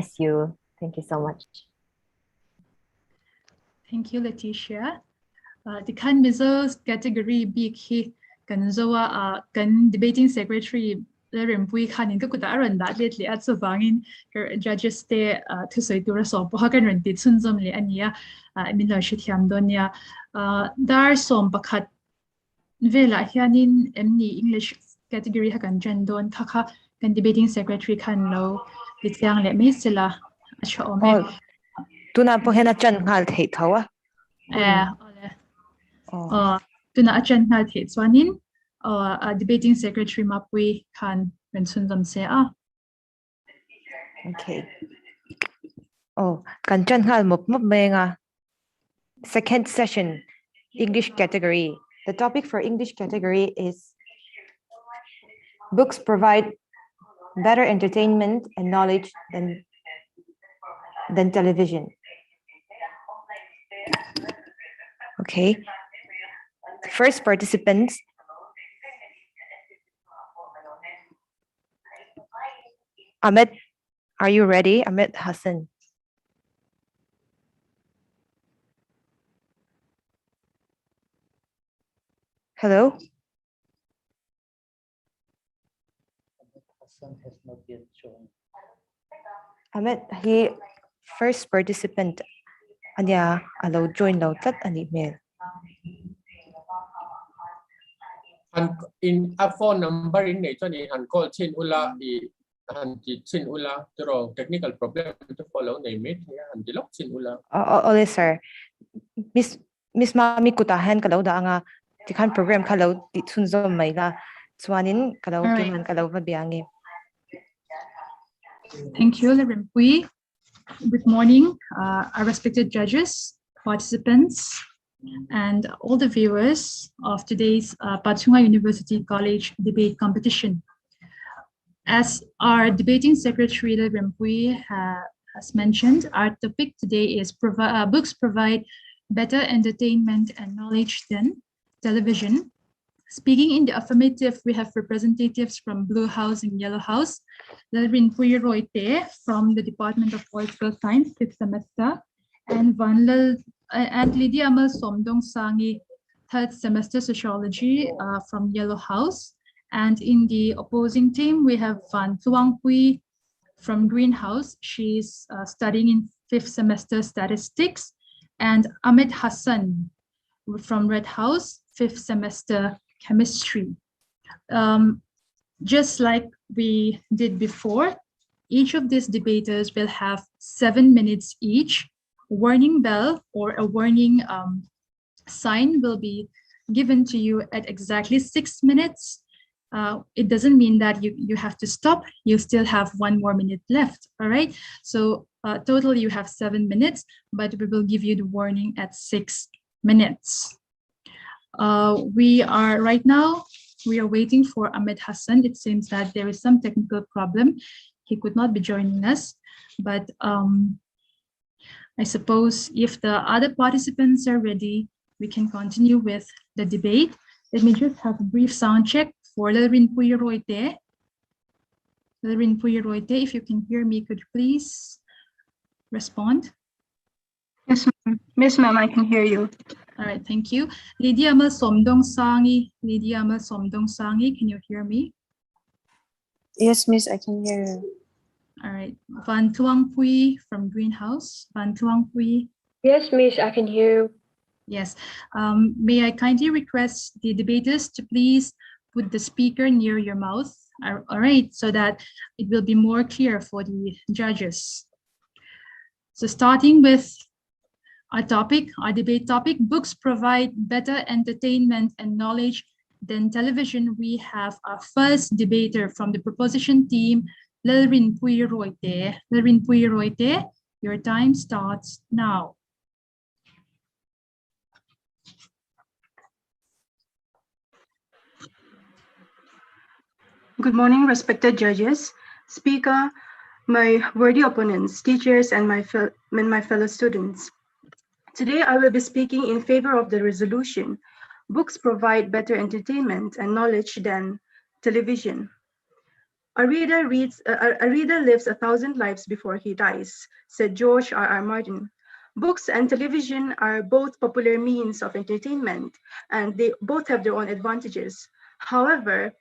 SU thank you so much thank you Leticia the kan misos category big hi kan zowa kan debating secretary lerem pui khanin ka kuta ron da letli at so wangin judges te thu soi tura so po kan ron ti chunjom le ania min la shi thiam donia dar som pakhat vela hianin emni English category hakan jandon kha kan debating secretary khan lo litiang le me sela acha ome tuna po hena chan ngal thei thawa ole tuna achan ngal thei chuanin debating secretary mapui khan mention dam se okay kan chan ngal mop menga second session English category. The topic for English category is books provide better entertainment and knowledge than television. Okay. First participants. Ahmed, are you ready? Ahmed Hassan. Hello? Hassan has not yet shown. Ahmed, he first participant. Anya, allow join law tat an email. In a phone number in nature, and call chain ula hanti chin ula turo technical problem to follow name it ya hanti lok chin ula Ole sir. Miss Mami kutahan kalau da nga tikan program kalau ti sunzo mai la chuanin kalau Alright. kiman kalau ba biangi. Thank you, Lerimpui. Good morning, our respected judges, participants, and all the viewers of today's Pachunga University College debate competition. As our debating secretary, Lerimpui, has mentioned, our topic today is books provide better entertainment and knowledge than television. Speaking in the affirmative, we have representatives from Blue House and Yellow House. Lalrinpui Roite from the Department of Political Science, 5th semester, and Lydia Amal Somdong Sangi, 3rd semester Sociology from Yellow House. And in the opposing team, we have Van Thuong Pui from Greenhouse. She's studying in 5th semester Statistics. And Ahmed Hassan from Red House, 5th semester Chemistry. Just like we did before, each of these debaters will have 7 minutes each. Warning bell or a warning sign will be given to you at exactly 6 minutes. It doesn't mean that you have to stop. You still have 1 more minute left, all right? So total you have 7 minutes, but we will give you the warning at 6 minutes. We are waiting for Ahmed Hassan. It seems that there is some technical problem. He could not be joining us, but I suppose if the other participants are ready, we can continue with the debate. Let me just have a brief sound check for Lalrinpui Roite. Lalrinpui Roite, if you can hear me, could you please respond? Yes, ma'am. Miss Ma'am, I can hear you. All right, thank you. Lydia Amal Somdong Sangi. Lydia Amal Somdong Sangi, can you hear me? Yes, Miss, I can hear you. All right. Van Thuong Pui from Greenhouse. Van Thuong Pui. Yes, Miss, I can hear you. Yes. May I kindly request the debaters to please put the speaker near your mouth. All right, so that it will be more clear for the judges. So starting with our debate topic, books provide better entertainment and knowledge than television. We have our first debater from the proposition team, Lalrinpui Roite. Lalrinpui Roite, your time starts now. Good morning, respected judges, speaker, my worthy opponents, teachers, and my fellow students. Today, I will be speaking in favor of the resolution. Books provide better entertainment and knowledge than television. A reader lives 1,000 lives before he dies, said George R.R. Martin. Books and television are both popular means of entertainment, and they both have their own advantages. However,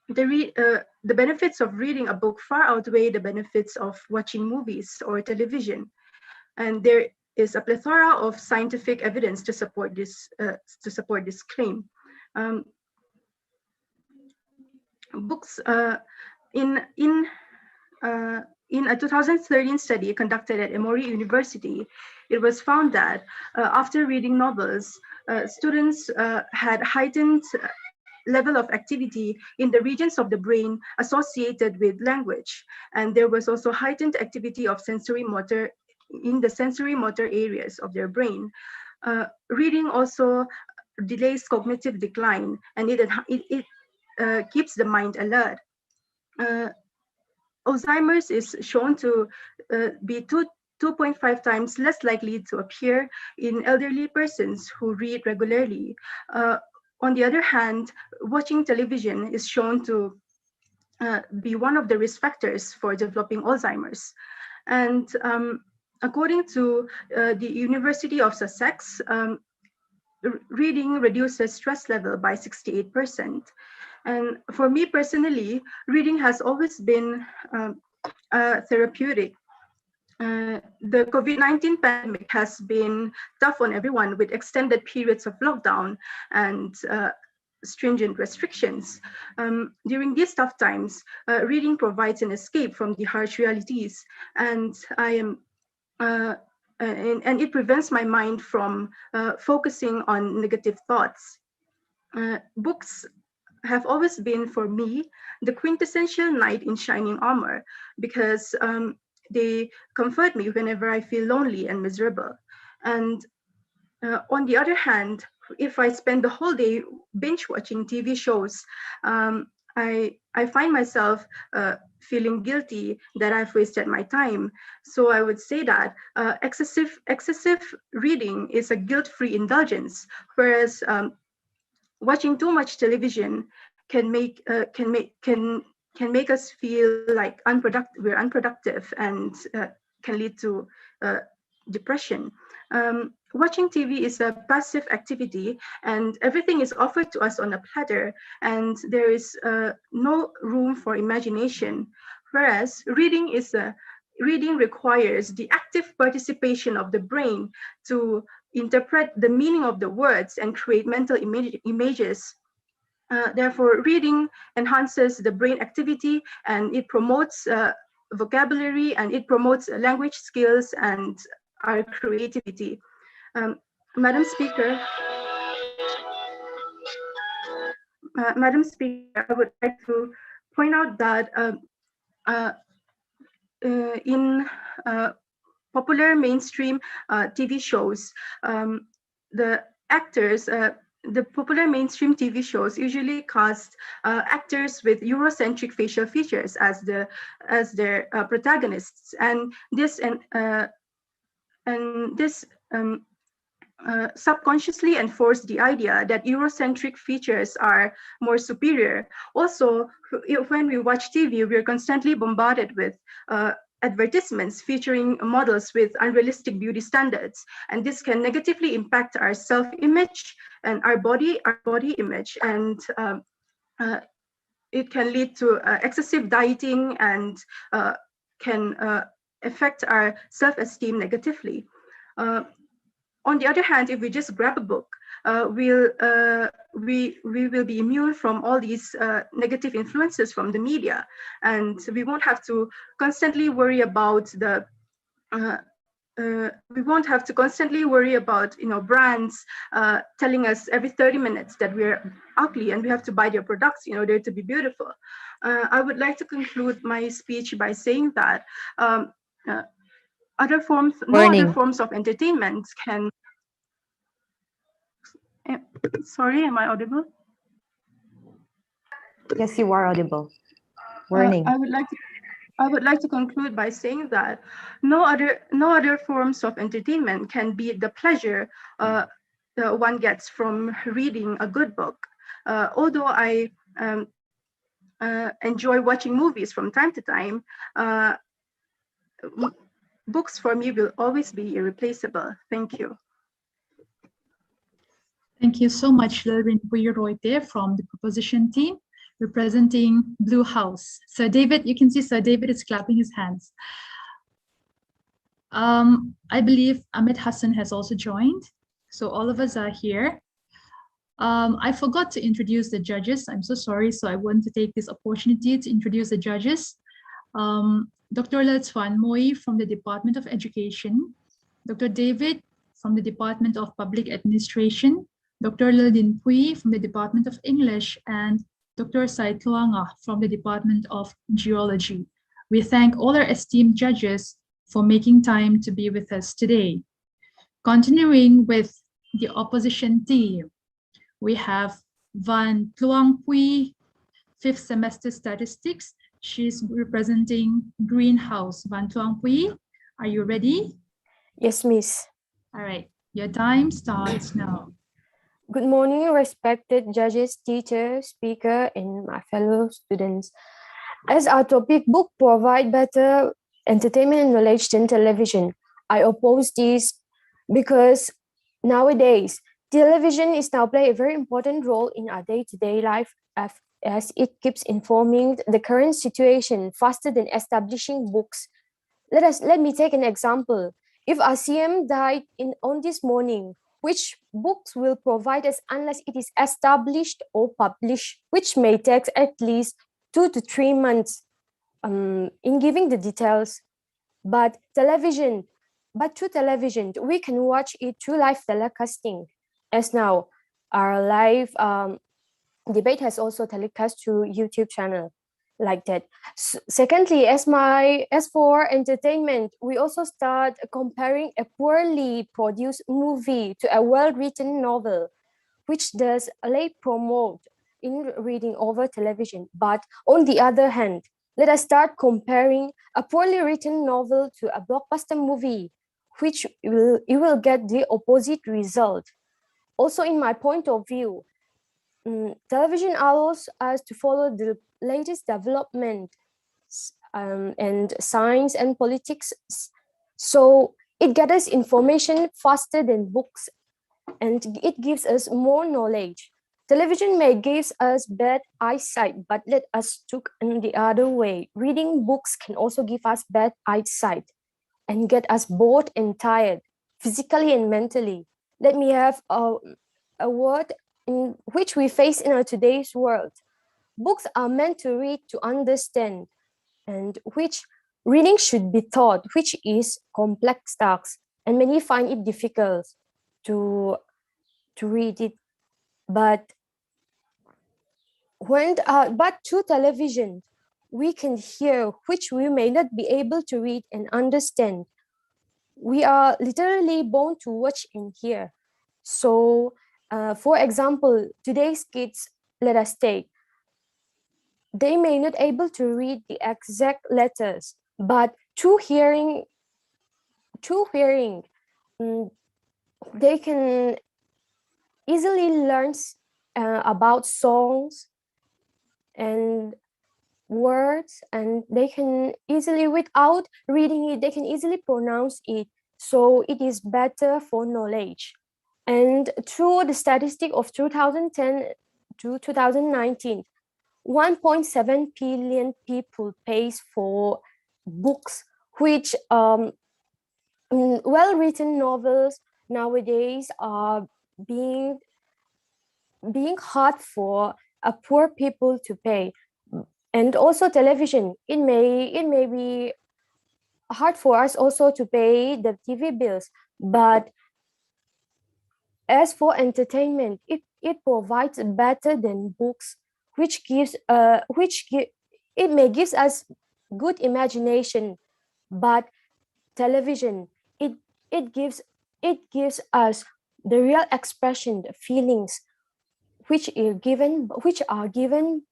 the benefits of reading a book far outweigh the benefits of watching movies or television. And there is a plethora of scientific evidence to support this claim. Books in a 2013 study conducted at Emory University, it was found that after reading novels, students had heightened level of activity in the regions of the brain associated with language. And there was also heightened activity of in the sensory motor areas of their brain. Reading also delays cognitive decline, and it keeps the mind alert. Alzheimer's is shown to be 2.5 times less likely to appear in elderly persons who read regularly. On the other hand, watching television is shown to be one of the risk factors for developing Alzheimer's. And according to the University of Sussex, reading reduces stress level by 68%. And for me personally, reading has always been therapeutic. The COVID-19 pandemic has been tough on everyone with extended periods of lockdown and stringent restrictions. During these tough times, reading provides an escape from the harsh realities, and and it prevents my mind from focusing on negative thoughts. Books have always been for me the quintessential knight in shining armor because they comfort me whenever I feel lonely and miserable. And on the other hand, if I spend the whole day binge watching TV shows, I find myself feeling guilty that I've wasted my time. So I would say that excessive reading is a guilt-free indulgence, whereas watching too much television can make us feel like we're unproductive and can lead to depression. Watching TV is a passive activity, and everything is offered to us on a platter, and there is no room for imagination. Whereas reading requires the active participation of the brain to interpret the meaning of the words and create mental images. Therefore, reading enhances the brain activity, and it promotes vocabulary, and it promotes language skills and our creativity. Madam Speaker, I would like to point out that in popular mainstream TV shows, the popular mainstream TV shows usually cast actors with Eurocentric facial features as their protagonists, and this subconsciously enforce the idea that Eurocentric features are more superior. Also, when we watch TV, we're constantly bombarded with advertisements featuring models with unrealistic beauty standards, and this can negatively impact our self-image and our body image, and it can lead to excessive dieting and can affect our self-esteem negatively. On the other hand, if we just grab a book, we will be immune from all these negative influences from the media, and we won't have to constantly worry about brands telling us every 30 minutes that we're ugly and we have to buy their products in order to be beautiful. I would like to conclude my speech by saying that no other forms of entertainment can. Sorry, am I audible? Yes, you are audible. Warning. I would like to conclude by saying that no other forms of entertainment can beat the pleasure one gets from reading a good book. Although I enjoy watching movies from time to time, books for me will always be irreplaceable. Thank you. Thank you so much, Lilrin Puyiroite from the proposition team, representing Blue House. Sir David, you can see Sir David is clapping his hands. I believe Ahmed Hassan has also joined. So all of us are here. I forgot to introduce the judges. I'm so sorry. So I want to take this opportunity to introduce the judges. Dr. Letsuan Moi from the Department of Education, Dr. David from the Department of Public Administration, Dr. Lildin Pui from the Department of English, and Dr. Sai Tuanga from the Department of Geology. We thank all our esteemed judges for making time to be with us today. Continuing with the opposition team, we have Van Thuong Pui, 5th semester statistics. She's representing Greenhouse. Van Thuong Pui, are you ready? Yes, Miss. All right, your time starts now. Good morning, respected judges, teachers, speaker, and my fellow students. As our topic, book provide better entertainment and knowledge than television. I oppose this because nowadays, television is now playing a very important role in our day-to-day life as it keeps informing the current situation faster than establishing books. Let me take an example. If our CM died on this morning, which books will provide us unless it is established or published, which may take at least 2 to 3 months in giving the details. But through television, we can watch it through live telecasting. As now, our live debate has also telecast through YouTube channel like that. Secondly, as for entertainment, we also start comparing a poorly produced movie to a well-written novel, which does lay promote in reading over television. But on the other hand, let us start comparing a poorly written novel to a blockbuster movie, which you will get the opposite result. Also, in my point of view, television allows us to follow the latest development and science and politics. So it gathers information faster than books, and it gives us more knowledge. Television may give us bad eyesight, but let us look in the other way. Reading books can also give us bad eyesight and get us bored and tired, physically and mentally. Let me have a word in which we face in our today's world. Books are meant to read to understand, and which reading should be taught, which is complex task, and many find it difficult to read it. But through television, we can hear, which we may not be able to read and understand. We are literally born to watch and hear. So, for example, today's kids, let us take, they may not able to read the exact letters, but through hearing, they can easily learn about songs and words, and they can easily, without reading it, they can easily pronounce it. So it is better for knowledge. And through the statistic of 2010 to 2019, 1.7 billion people pays for books, which well-written novels nowadays are being hard for poor people to pay. And also television, it may be hard for us also to pay the TV bills. But as for entertainment, it provides better than books, which it may gives us good imagination. But television, it gives us the real expression, the feelings, which are given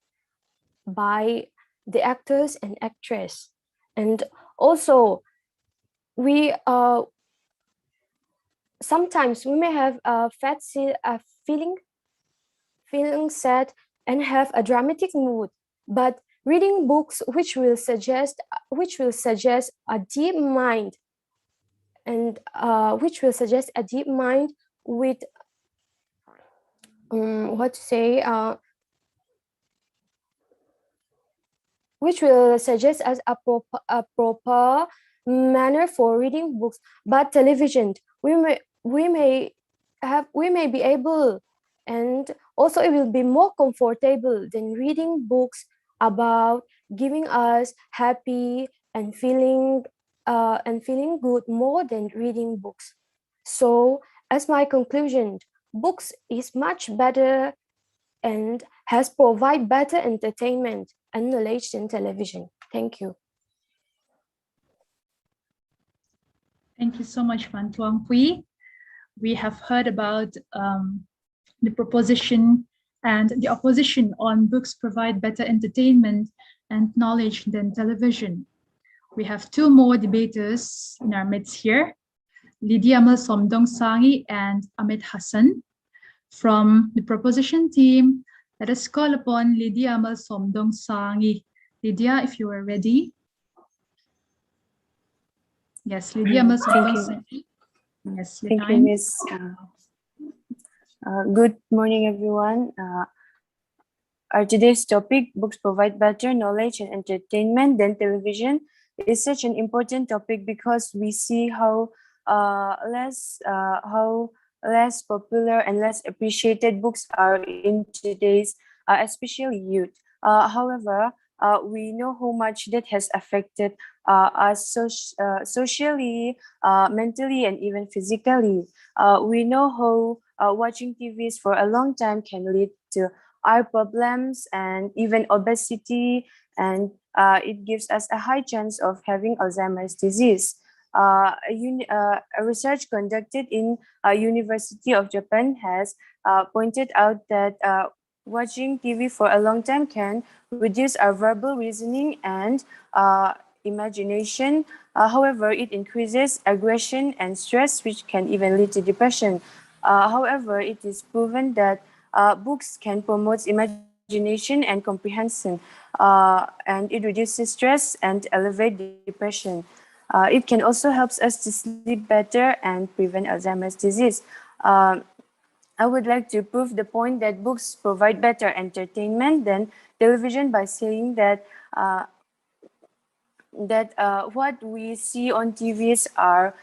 by the actors and actress. And also, we sometimes we may have a feeling sad and have a dramatic mood, but reading books which will suggest a deep mind, and which will suggest a deep mind with which will suggest us a proper manner for reading books. But television, we may be able, and also it will be more comfortable than reading books about giving us happy and feeling good more than reading books. So as my conclusion, books is much better and has provide better entertainment and knowledge than television. Thank you. Thank you so much, Van Tuang Pui. We have heard about the proposition and the opposition on books provide better entertainment and knowledge than television. We have two more debaters in our midst here, Lydia Amal Somdong Sangi and Amit Hassan. From the proposition team, let us call upon Lydia Amal Somdong Sangi. Lydia, if you are ready. Yes, Lydia Amal Somdong Sangi. Yes, thank you, Miss. Good morning, everyone. Our today's topic, books provide better knowledge and entertainment than television, is such an important topic because we see how less popular and less appreciated books are in today's, especially youth. However, we know how much that has affected us socially, mentally, and even physically. We know how watching TVs for a long time can lead to eye problems and even obesity, and it gives us a high chance of having Alzheimer's disease. A research conducted in University of Japan has pointed out that watching TV for a long time can reduce our verbal reasoning and imagination. However, it increases aggression and stress, which can even lead to depression. However, it is proven that books can promote imagination and comprehension, and it reduces stress and elevate depression. It can also help us to sleep better and prevent Alzheimer's disease. I would like to prove the point that books provide better entertainment than television by saying that what we see on TVs are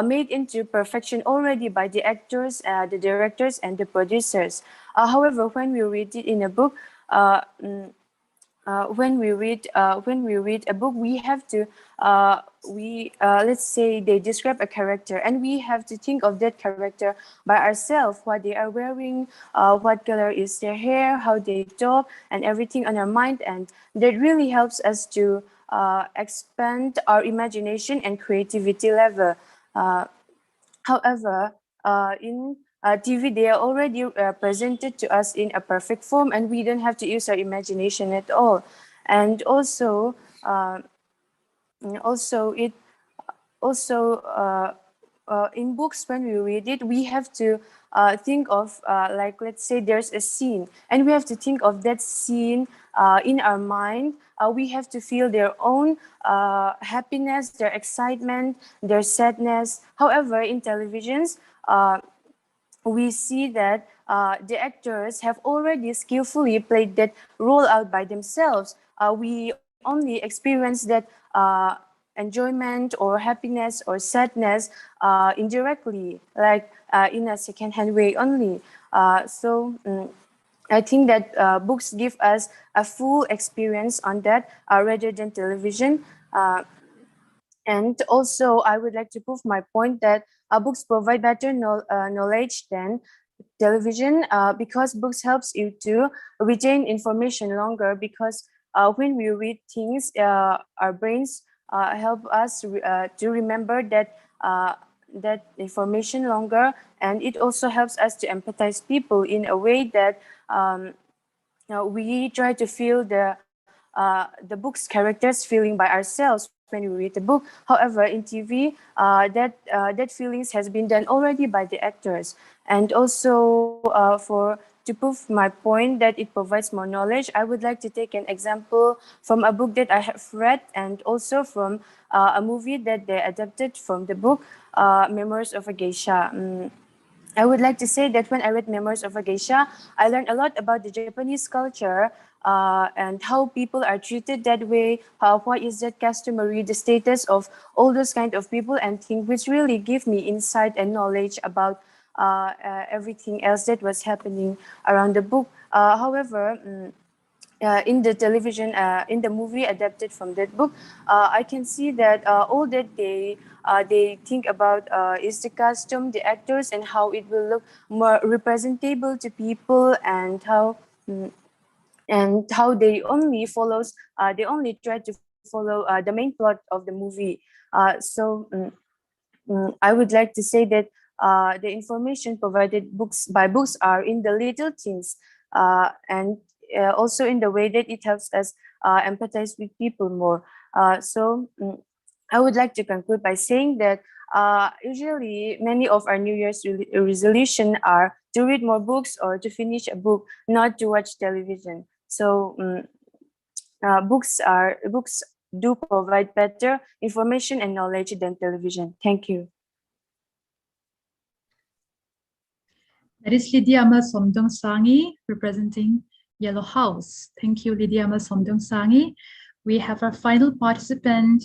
made into perfection already by the actors, the directors, and the producers. However, when we read it in a book, when we read a book, we have to let's say they describe a character, and we have to think of that character by ourselves, what they are wearing, what color is their hair, how they talk, and everything on our mind, and that really helps us to expand our imagination and creativity level. However, in TV, they are already presented to us in a perfect form, and we don't have to use our imagination at all. And also, in books, when we read it, we have to think of, like, let's say there's a scene, and we have to think of that scene in our mind. We have to feel their own happiness, their excitement, their sadness. However, in televisions, we see that the actors have already skillfully played that role out by themselves. We only experience that enjoyment or happiness or sadness indirectly, like in a second-hand way only. I think that books give us a full experience on that rather than television. And also, I would like to prove my point that books provide better knowledge than television, because books helps you to retain information longer, because when we read things, our brains help us to remember that information longer, and it also helps us to empathize people in a way that we try to feel the book's characters feeling by ourselves when we read the book. However, in TV, that feelings has been done already by the actors. And also, to prove my point that it provides more knowledge, I would like to take an example from a book that I have read, and also from a movie that they adapted from the book, Memoirs of a Geisha. I would like to say that when I read Memoirs of a Geisha, I learned a lot about the Japanese culture and how people are treated that way, what is that customary, the status of all those kind of people and things, which really give me insight and knowledge about everything else that was happening around the book. However, in the television, in the movie adapted from that book, I can see that all that they think about is the costume, the actors, and how it will look more representable to people, and how they only try to follow the main plot of the movie. I would like to say that the information provided by books are in the little things, and also in the way that it helps us empathize with people more. I would like to conclude by saying that usually many of our New Year's resolution are to read more books or to finish a book, not to watch television. So books do provide better information and knowledge than television. Thank you. That is Lydia Amal Somdong Sangi representing Yellow House. Thank you, Lydia Amal Somdong Sangi. We have our final participant,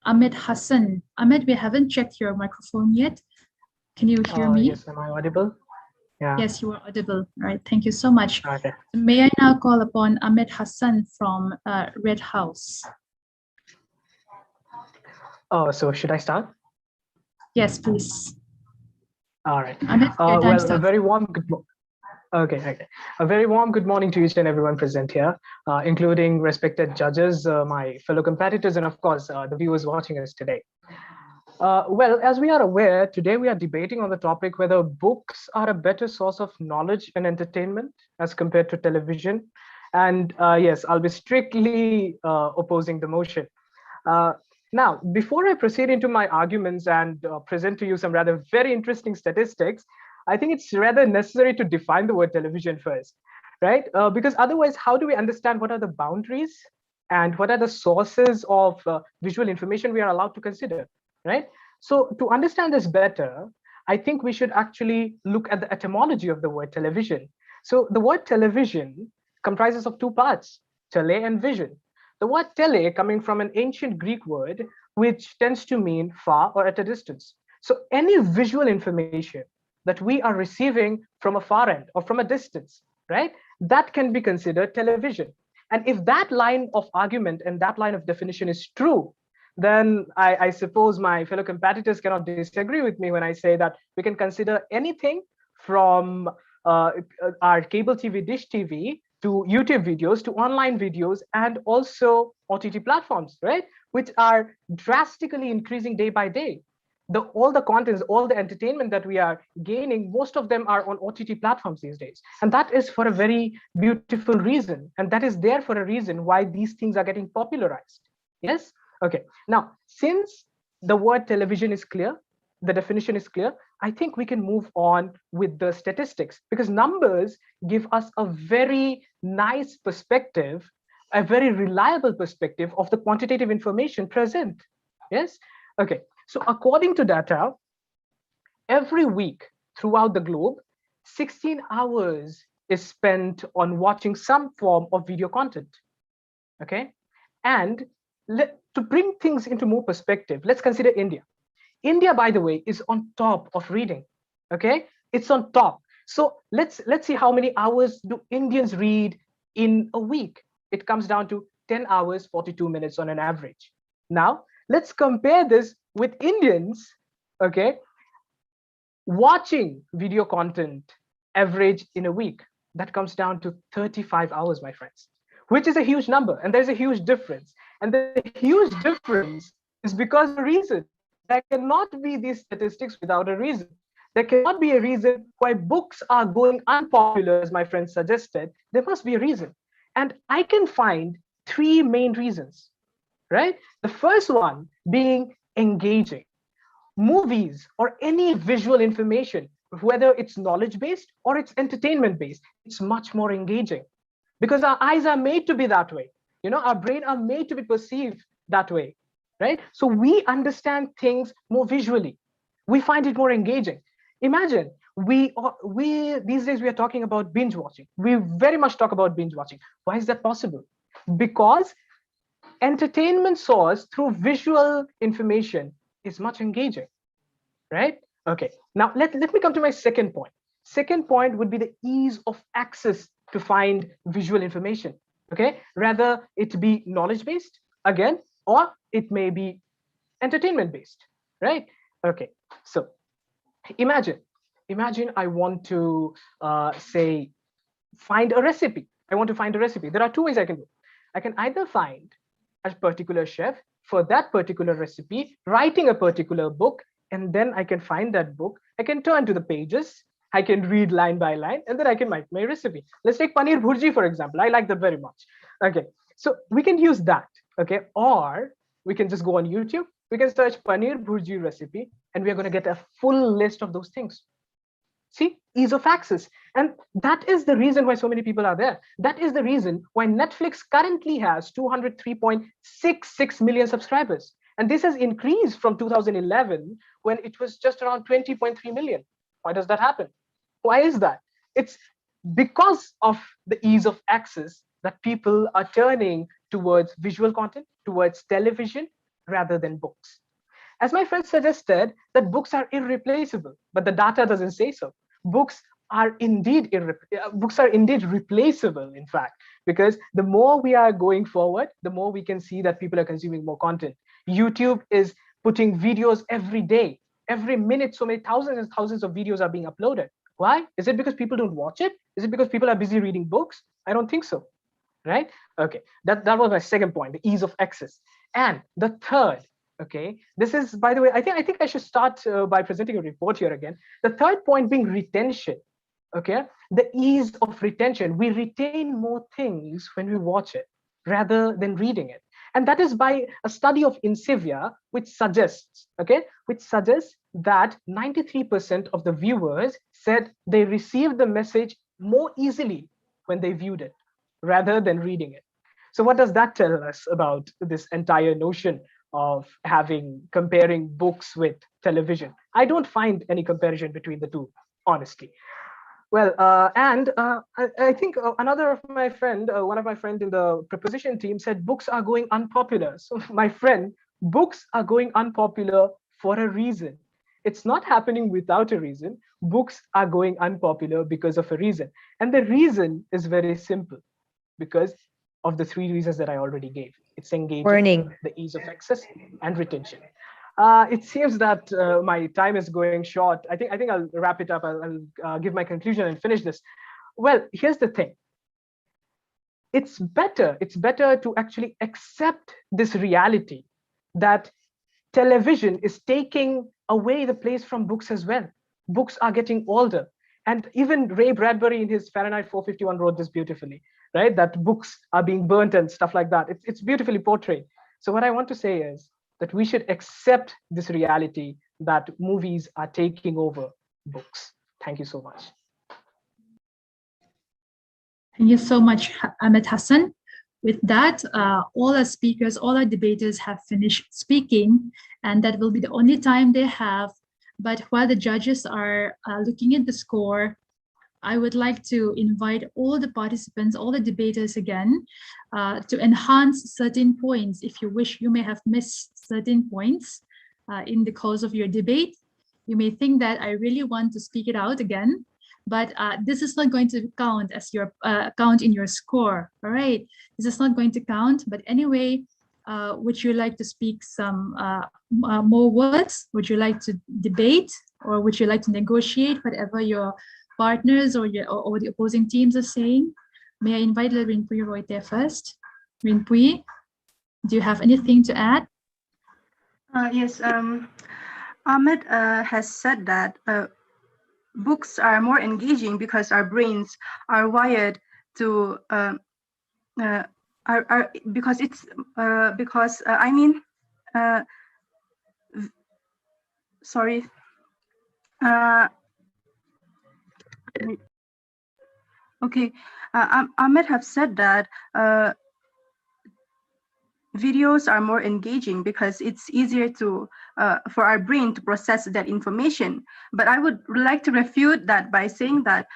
Ahmed Hassan. Ahmed, we haven't checked your microphone yet. Can you hear me? Yes, am I audible? Yeah. Yes, you are audible. All right, thank you so much. Okay. May I now call upon Ahmed Hassan from Red House? Oh, so should I start? Yes, please. All right. Ahmed, your time Well, starts. a very warm okay. A very warm good morning to each and everyone present here, including respected judges, my fellow competitors, and of course, the viewers watching us today. Well, as we are aware, today we are debating on the topic whether books are a better source of knowledge and entertainment as compared to television. And yes, I'll be strictly opposing the motion. Now, before I proceed into my arguments and present to you some rather very interesting statistics, I think it's rather necessary to define the word television first, right? Because otherwise, how do we understand what are the boundaries and what are the sources of visual information we are allowed to consider, right? So to understand this better, I think we should actually look at the etymology of the word television. So the word television comprises of two parts, tele and vision. The word tele coming from an ancient Greek word, which tends to mean far or at a distance. So any visual information that we are receiving from a far end or from a distance, right? That can be considered television. And if that line of argument and that line of definition is true, then I suppose my fellow competitors cannot disagree with me when I say that we can consider anything from our cable TV, dish TV, to YouTube videos, to online videos, and also OTT platforms, right? Which are drastically increasing day by day. All the contents, all the entertainment that we are gaining, most of them are on OTT platforms these days. And that is for a very beautiful reason. And that is there for a reason why these things are getting popularized. Yes? Okay. Now, since the word television is clear, the definition is clear, I think we can move on with the statistics, because numbers give us a very nice perspective, a very reliable perspective of the quantitative information present. Yes? Okay. So according to data, every week throughout the globe, 16 hours is spent on watching some form of video content. Okay. And to bring things into more perspective, let's consider India. India, by the way, is on top of reading. Okay, it's on top. So let's see how many hours do Indians read in a week. It comes down to 10 hours, 42 minutes on an average. Now, let's compare this with Indians, okay, watching video content average in a week. That comes down to 35 hours, my friends, which is a huge number. And there's a huge difference. And the huge difference is because of a reason. There cannot be these statistics without a reason. There cannot be a reason why books are going unpopular, as my friend suggested. There must be a reason. And I can find three main reasons, right? The first one being engaging. Movies or any visual information, whether it's knowledge-based or it's entertainment-based, it's much more engaging because our eyes are made to be that way. You know, our brain are made to be perceived that way, right? So we understand things more visually. We find it more engaging. Imagine we these days we are talking about binge watching. We very much talk about binge watching. Why is that possible? Because entertainment source through visual information is much engaging, right? Okay, now let me come to my second point. Second point would be the ease of access to find visual information, okay? Rather it be knowledge-based, again, or it may be entertainment-based, right? Okay, so imagine I want to say find a recipe. I want to find a recipe. There are two ways I can do. I can either find a particular chef for that particular recipe, writing a particular book, and then I can find that book. I can turn to the pages. I can read line by line, and then I can make my recipe. Let's take paneer bhurji, for example. I like that very much. Okay, so we can use that, okay? Or we can just go on YouTube. We can search paneer bhurji recipe, and we're going to get a full list of those things. See, ease of access. And that is the reason why so many people are there. That is the reason why Netflix currently has 203.66 million subscribers. And this has increased from 2011 when it was just around 20.3 million. Why does that happen? Why is that? It's because of the ease of access that people are turning towards visual content, towards television, rather than books. As my friend suggested, that books are irreplaceable, but the data doesn't say so. Books are indeed books are indeed replaceable, in fact, because the more we are going forward, the more we can see that people are consuming more content. YouTube is putting videos every day, every minute, so many thousands and thousands of videos are being uploaded. Why? Is it because people don't watch it? Is it because people are busy reading books? I don't think so, right? Okay, that was my second point, the ease of access. And the third, okay, this is, by the way, I think I should start by presenting a report here again. The third point being retention. Okay, the ease of retention. We retain more things when we watch it rather than reading it. And that is by a study of Insevia, which suggests, okay, that 93% of the viewers said they received the message more easily when they viewed it rather than reading it. So what does that tell us about this entire notion of comparing books with television? I don't find any comparison between the two, honestly. Well, I think one of my friend in the preposition team said books are going unpopular. So my friend, books are going unpopular for a reason. It's not happening without a reason. Books are going unpopular because of a reason. And the reason is very simple, because of the three reasons that I already gave. It's engaging, Warning. the ease of access, and retention. It seems that my time is going short. I think I'll wrap it up. I'll give my conclusion and finish this. Well, here's the thing. It's better to actually accept this reality that television is taking away the place from books as well. Books are getting older. And even Ray Bradbury in his Fahrenheit 451 wrote this beautifully, right? That books are being burnt and stuff like that. It's beautifully portrayed. So what I want to say is that we should accept this reality that movies are taking over books. Thank you so much. Thank you so much, Ahmed Hassan. With that, all our speakers, all our debaters have finished speaking, and that will be the only time they have. But while the judges are looking at the score, I would like to invite all the participants, all the debaters again, to enhance certain points. If you wish, you may have missed certain points in the course of your debate. You may think that I really want to speak it out again, but this is not going to count as your count in your score. All right, this is not going to count. But anyway, would you like to speak some more words? Would you like to debate, or would you like to negotiate whatever your partners or the opposing teams are saying? May I invite Rinpui Roite first? Rinpui, do you have anything to add? Yes, Ahmed has said that books are more engaging because our brains are wired to because it's sorry. Okay, Ahmed have said that videos are more engaging because it's easier to for our brain to process that information. But I would like to refute that by saying that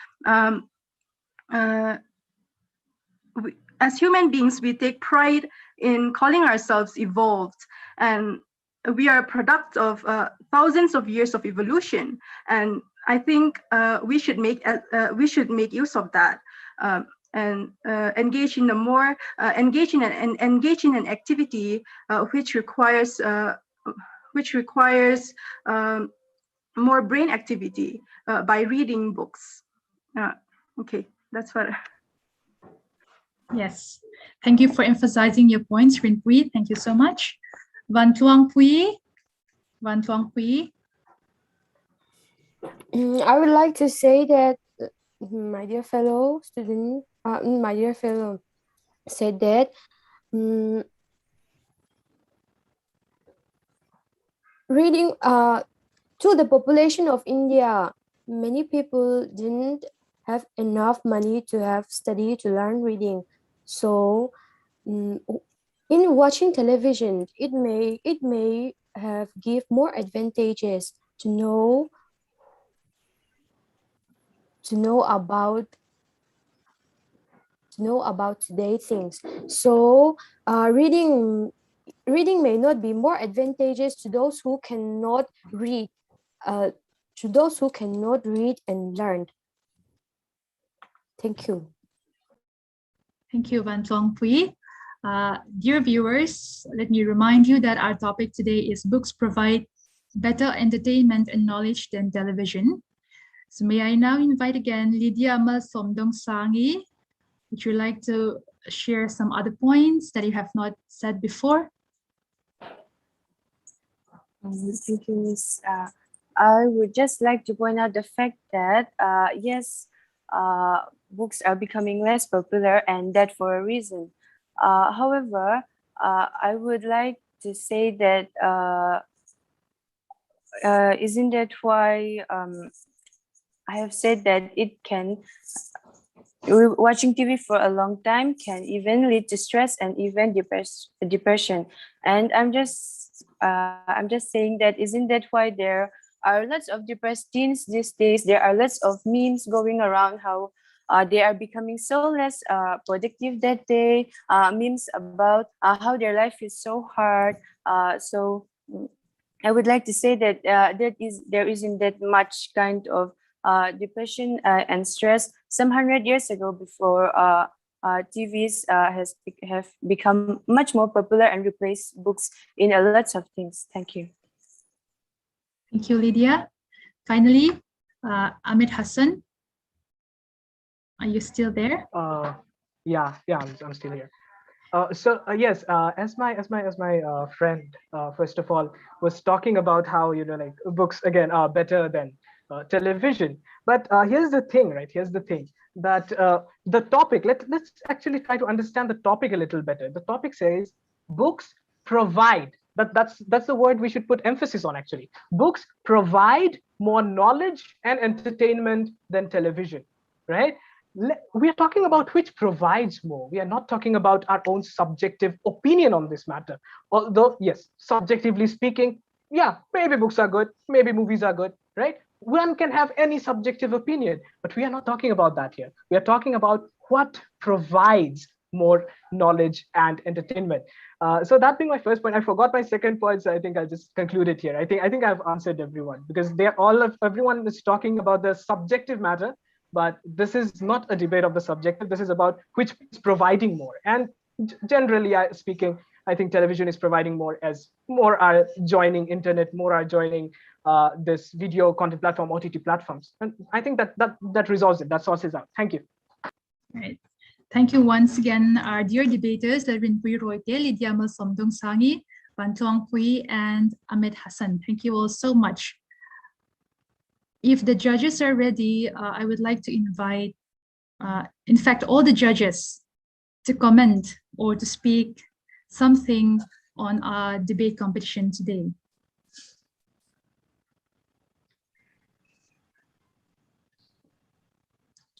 as human beings, we take pride in calling ourselves evolved, and we are a product of thousands of years of evolution. And I think we should make use of that and engage in an activity which requires more brain activity by reading books. Okay, that's what. Yes, thank you for emphasizing your points, Rinpui. Thank you so much. Van Thuong Pui. I would like to say that my dear fellow student, said that reading to the population of India, many people didn't have enough money to have study to learn reading. So in watching television, it may have give more advantages to know about today things. So reading may not be more advantageous to those who cannot read, and learn. Thank you. Thank you, Van Tong Pui. Dear viewers, let me remind you that our topic today is books provide better entertainment and knowledge than television. So may I now invite again Lydia Amal Somdong Sangi. Would you like to share some other points that you have not said before? Thank you, Miss. I would just like to point out the fact that, yes, books are becoming less popular, and that for a reason. However, I would like to say that isn't that why I have said that it can, watching TV for a long time can even lead to stress and even depression. And I'm just saying that isn't that why there are lots of depressed teens these days? There are lots of memes going around how they are becoming so less productive that day. Memes about how their life is so hard. So I would like to say that there isn't that much kind of depression and stress some 100 years ago, before TVs have become much more popular and replaced books in a lots of things. Thank you. Thank you, Lydia. Finally, Ahmed Hassan, are you still there? Yeah, I'm still here. Yes, as my friend first of all was talking about how, you know, like books again are better than television. But here's the thing, right? Here's the thing that the topic. Let's actually try to understand the topic a little better. The topic says books provide. That's the word we should put emphasis on. Actually, books provide more knowledge and entertainment than television, right? We are talking about which provides more. We are not talking about our own subjective opinion on this matter. Although, yes, subjectively speaking, yeah, maybe books are good, maybe movies are good, right? One can have any subjective opinion, but we are not talking about that here. We are talking about what provides more knowledge and entertainment. So that being my first point, I forgot my second point, so I think I'll just conclude it here. I think I've answered everyone, because everyone is talking about the subjective matter. But this is not a debate of the subjective. This is about which is providing more. And generally speaking, I think television is providing more, as more are joining internet, more are joining this video content platform, OTT platforms. And I think that resolves it. That sorts it out. Thank you. All right. Thank you once again, our dear debaters, Lavin Pui Roite, Lydia Amal Somdong Sangi, Van Tong Pui, and Ahmed Hassan. Thank you all so much. If the judges are ready, I would like to invite, in fact, all the judges to comment or to speak something on our debate competition today.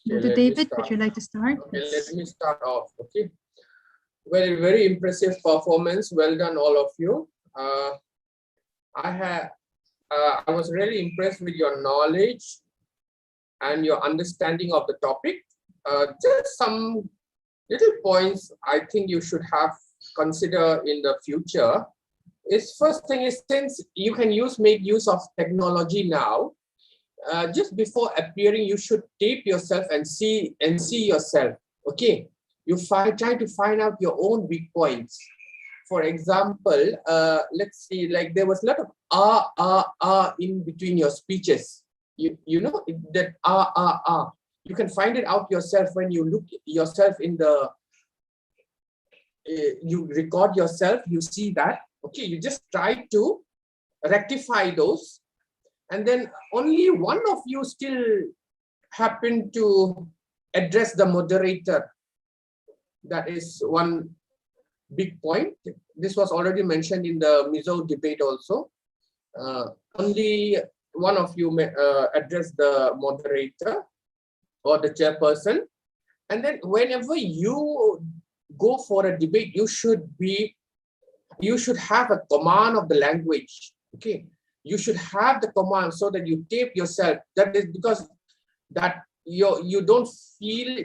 Dr. David, would you like to start? Okay, let me start off. Okay. Well, very impressive performance. Well done, all of you. I was really impressed with your knowledge and your understanding of the topic. Just some little points I think you should have consider in the future. First thing is, since you can make use of technology now, just before appearing, you should tape yourself and see yourself. Okay, you try to find out your own weak points. For example, let's see, like there was a lot of in between your speeches. You know that you can find it out yourself when you look yourself in the you record yourself, you see that. Okay, you just try to rectify those, and then only one of you still happen to address the moderator. That is one big point. This was already mentioned in the Mizo debate also. Only one of you may address the moderator or the chairperson. And then whenever you go for a debate, you should have a command of the language. Okay, you should have the command so that you tape yourself. That is because that you don't feel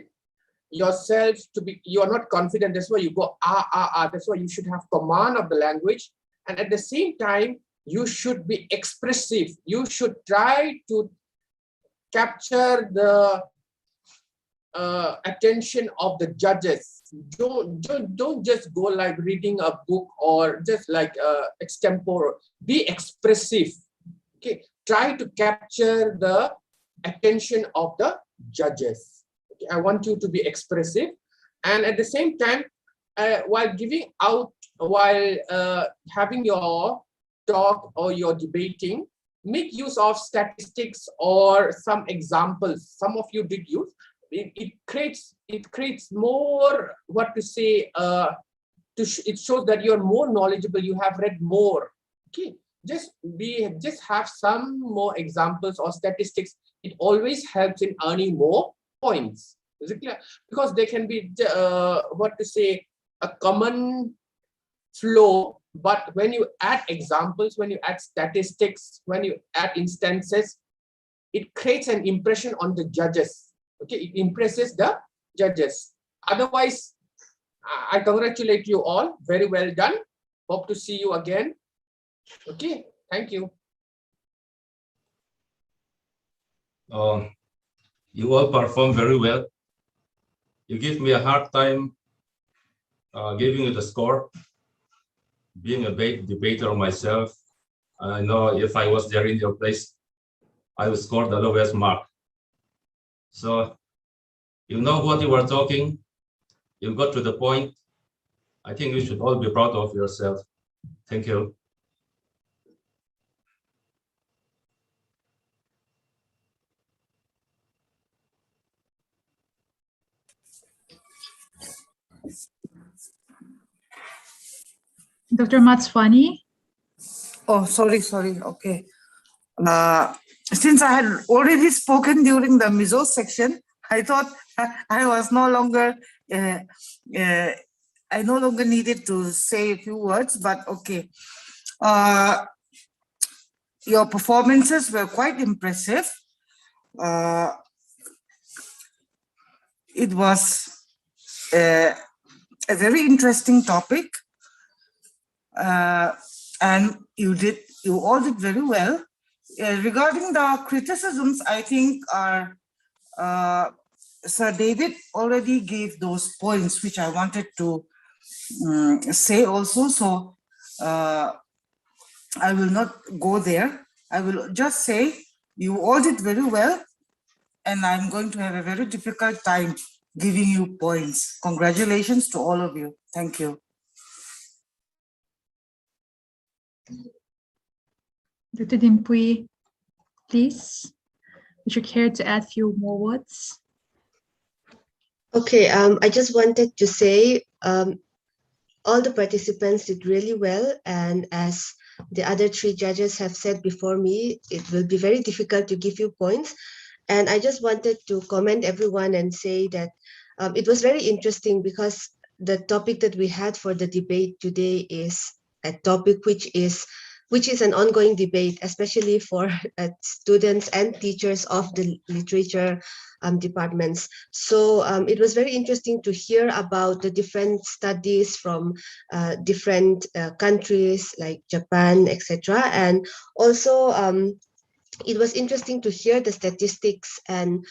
yourself to be, you are not confident. That's why you go That's why you should have command of the language, and at the same time you should be expressive. You should try to capture the attention of the judges. Don't just go like reading a book or just like extempore. Be expressive. Okay, try to capture the attention of the judges. Okay? I want you to be expressive, and at the same time, while having your talk or your debating, make use of statistics or some examples. Some of you did use. It creates more, what to say, it shows that you're more knowledgeable, you have read more. Okay, just have some more examples or statistics. It always helps in earning more points. Is it clear? Because there can be what to say, a common flow, but when you add examples, when you add statistics, when you add instances, it creates an impression on the judges. Okay, it impresses the judges. Otherwise, I congratulate you all. Very well done. Hope to see you again. Okay, thank you. You all perform very well. You give me a hard time giving you the score. Being a debater myself, I know if I was there in your place, I would score the lowest mark. So you know what you were talking. You got to the point. I think you should all be proud of yourself. Thank you. Dr. Matswani. Oh, sorry. Okay. Since I had already spoken during the Mizo section, I thought I was no longer, I no longer needed to say a few words, but okay. Your performances were quite impressive. It was a very interesting topic, and you all did very well. Regarding the criticisms, I think our Sir David already gave those points which I wanted to say also. So I will not go there. I will just say you all did very well, and I'm going to have a very difficult time giving you points. Congratulations to all of you. Thank you. Dr. Dimpui, please, would you care to add a few more words? Okay, I just wanted to say all the participants did really well, and as the other three judges have said before me, it will be very difficult to give you points. And I just wanted to commend everyone and say that it was very interesting because the topic that we had for the debate today is a topic which is an ongoing debate, especially for students and teachers of the literature departments. So it was very interesting to hear about the different studies from different countries like Japan, etc. And also it was interesting to hear the statistics and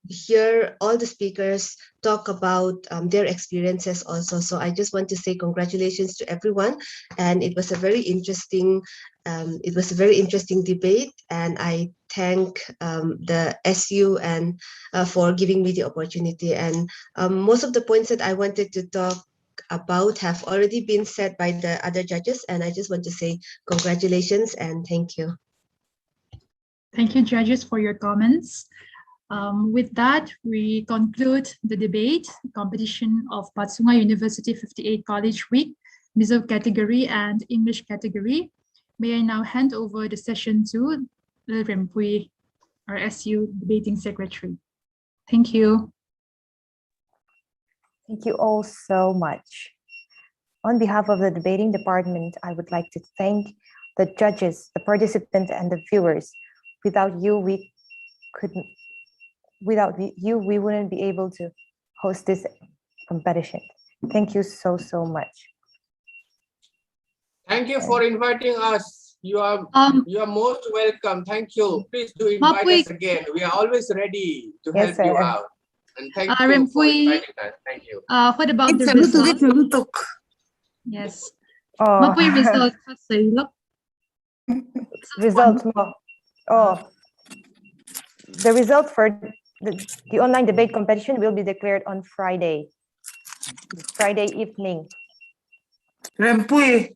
hear all the speakers talk about their experiences also. So I just want to say congratulations to everyone, and it was a very interesting debate, and I thank the SU and for giving me the opportunity. And most of the points that I wanted to talk about have already been said by the other judges, and I just want to say congratulations and thank you. Thank you, judges, for your comments. With that, we conclude the debate competition of Patsunga University 58 College Week, Mizo category and English category. May I now hand over the session to Lil Rempui, our SU debating secretary. Thank you. Thank you all so much. On behalf of the debating department, I would like to thank the judges, the participants, and the viewers. Without you, we wouldn't be able to host this competition. Thank you so much. Thank you for inviting us. You are most welcome. Thank you. Please do invite us again. We are always ready to help you out. And thank you for Rempui, inviting us. Thank you. what about the It's result? Yes. Oh. Mapui result kasi look. Results mo. Oh. The result for the online debate competition will be declared on Friday evening. Rempui,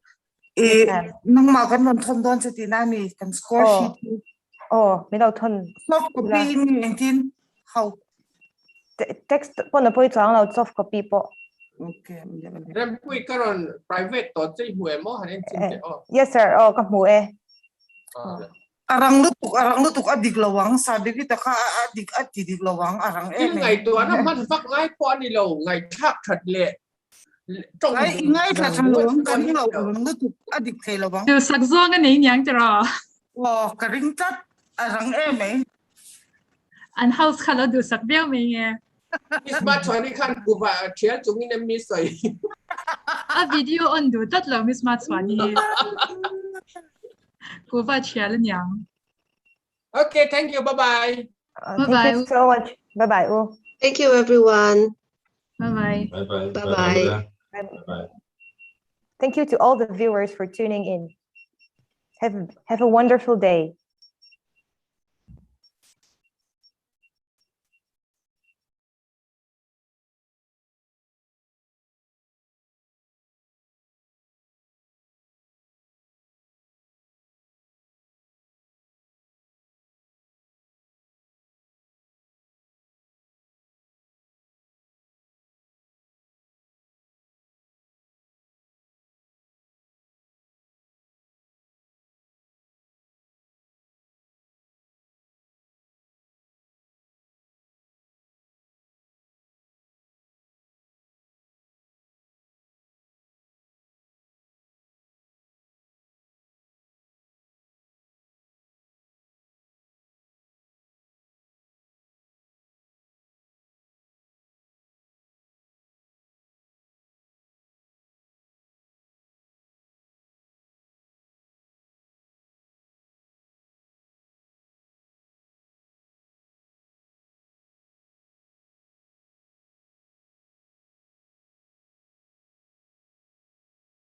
nang makan mon thon don sa tinami kan score sheet. Oh, may daw thon. Soft copy in tin. How? Text po na po ito ang soft copy po. Okay. Rempui karon private to say huwe mo hanin sinte oh. Yes sir. Oh, kamu Arang lutuk adik lawang sabi kita ka adik lawang arang Yung ngày tuần nó mất phát ngay qua đi lâu ngày khác thật lệ. Ngay thật thằng lawang kan hilaw arang lutuk adik kay lawang. Yung sakzo nga na inyang tira. Wow, karingtat arang An house kala do sakbiao may nga. Miss Matsuani kan kuva chia chungin na miss ay. A video on do tatlo Miss Matsuani. Kuva chia lang. Okay, thank you. Bye-bye. Thank you so much. Bye-bye. Thank you, everyone. Bye-bye. Bye-bye. Bye-bye. Bye-bye. Thank you to all the viewers for tuning in. Have a wonderful day.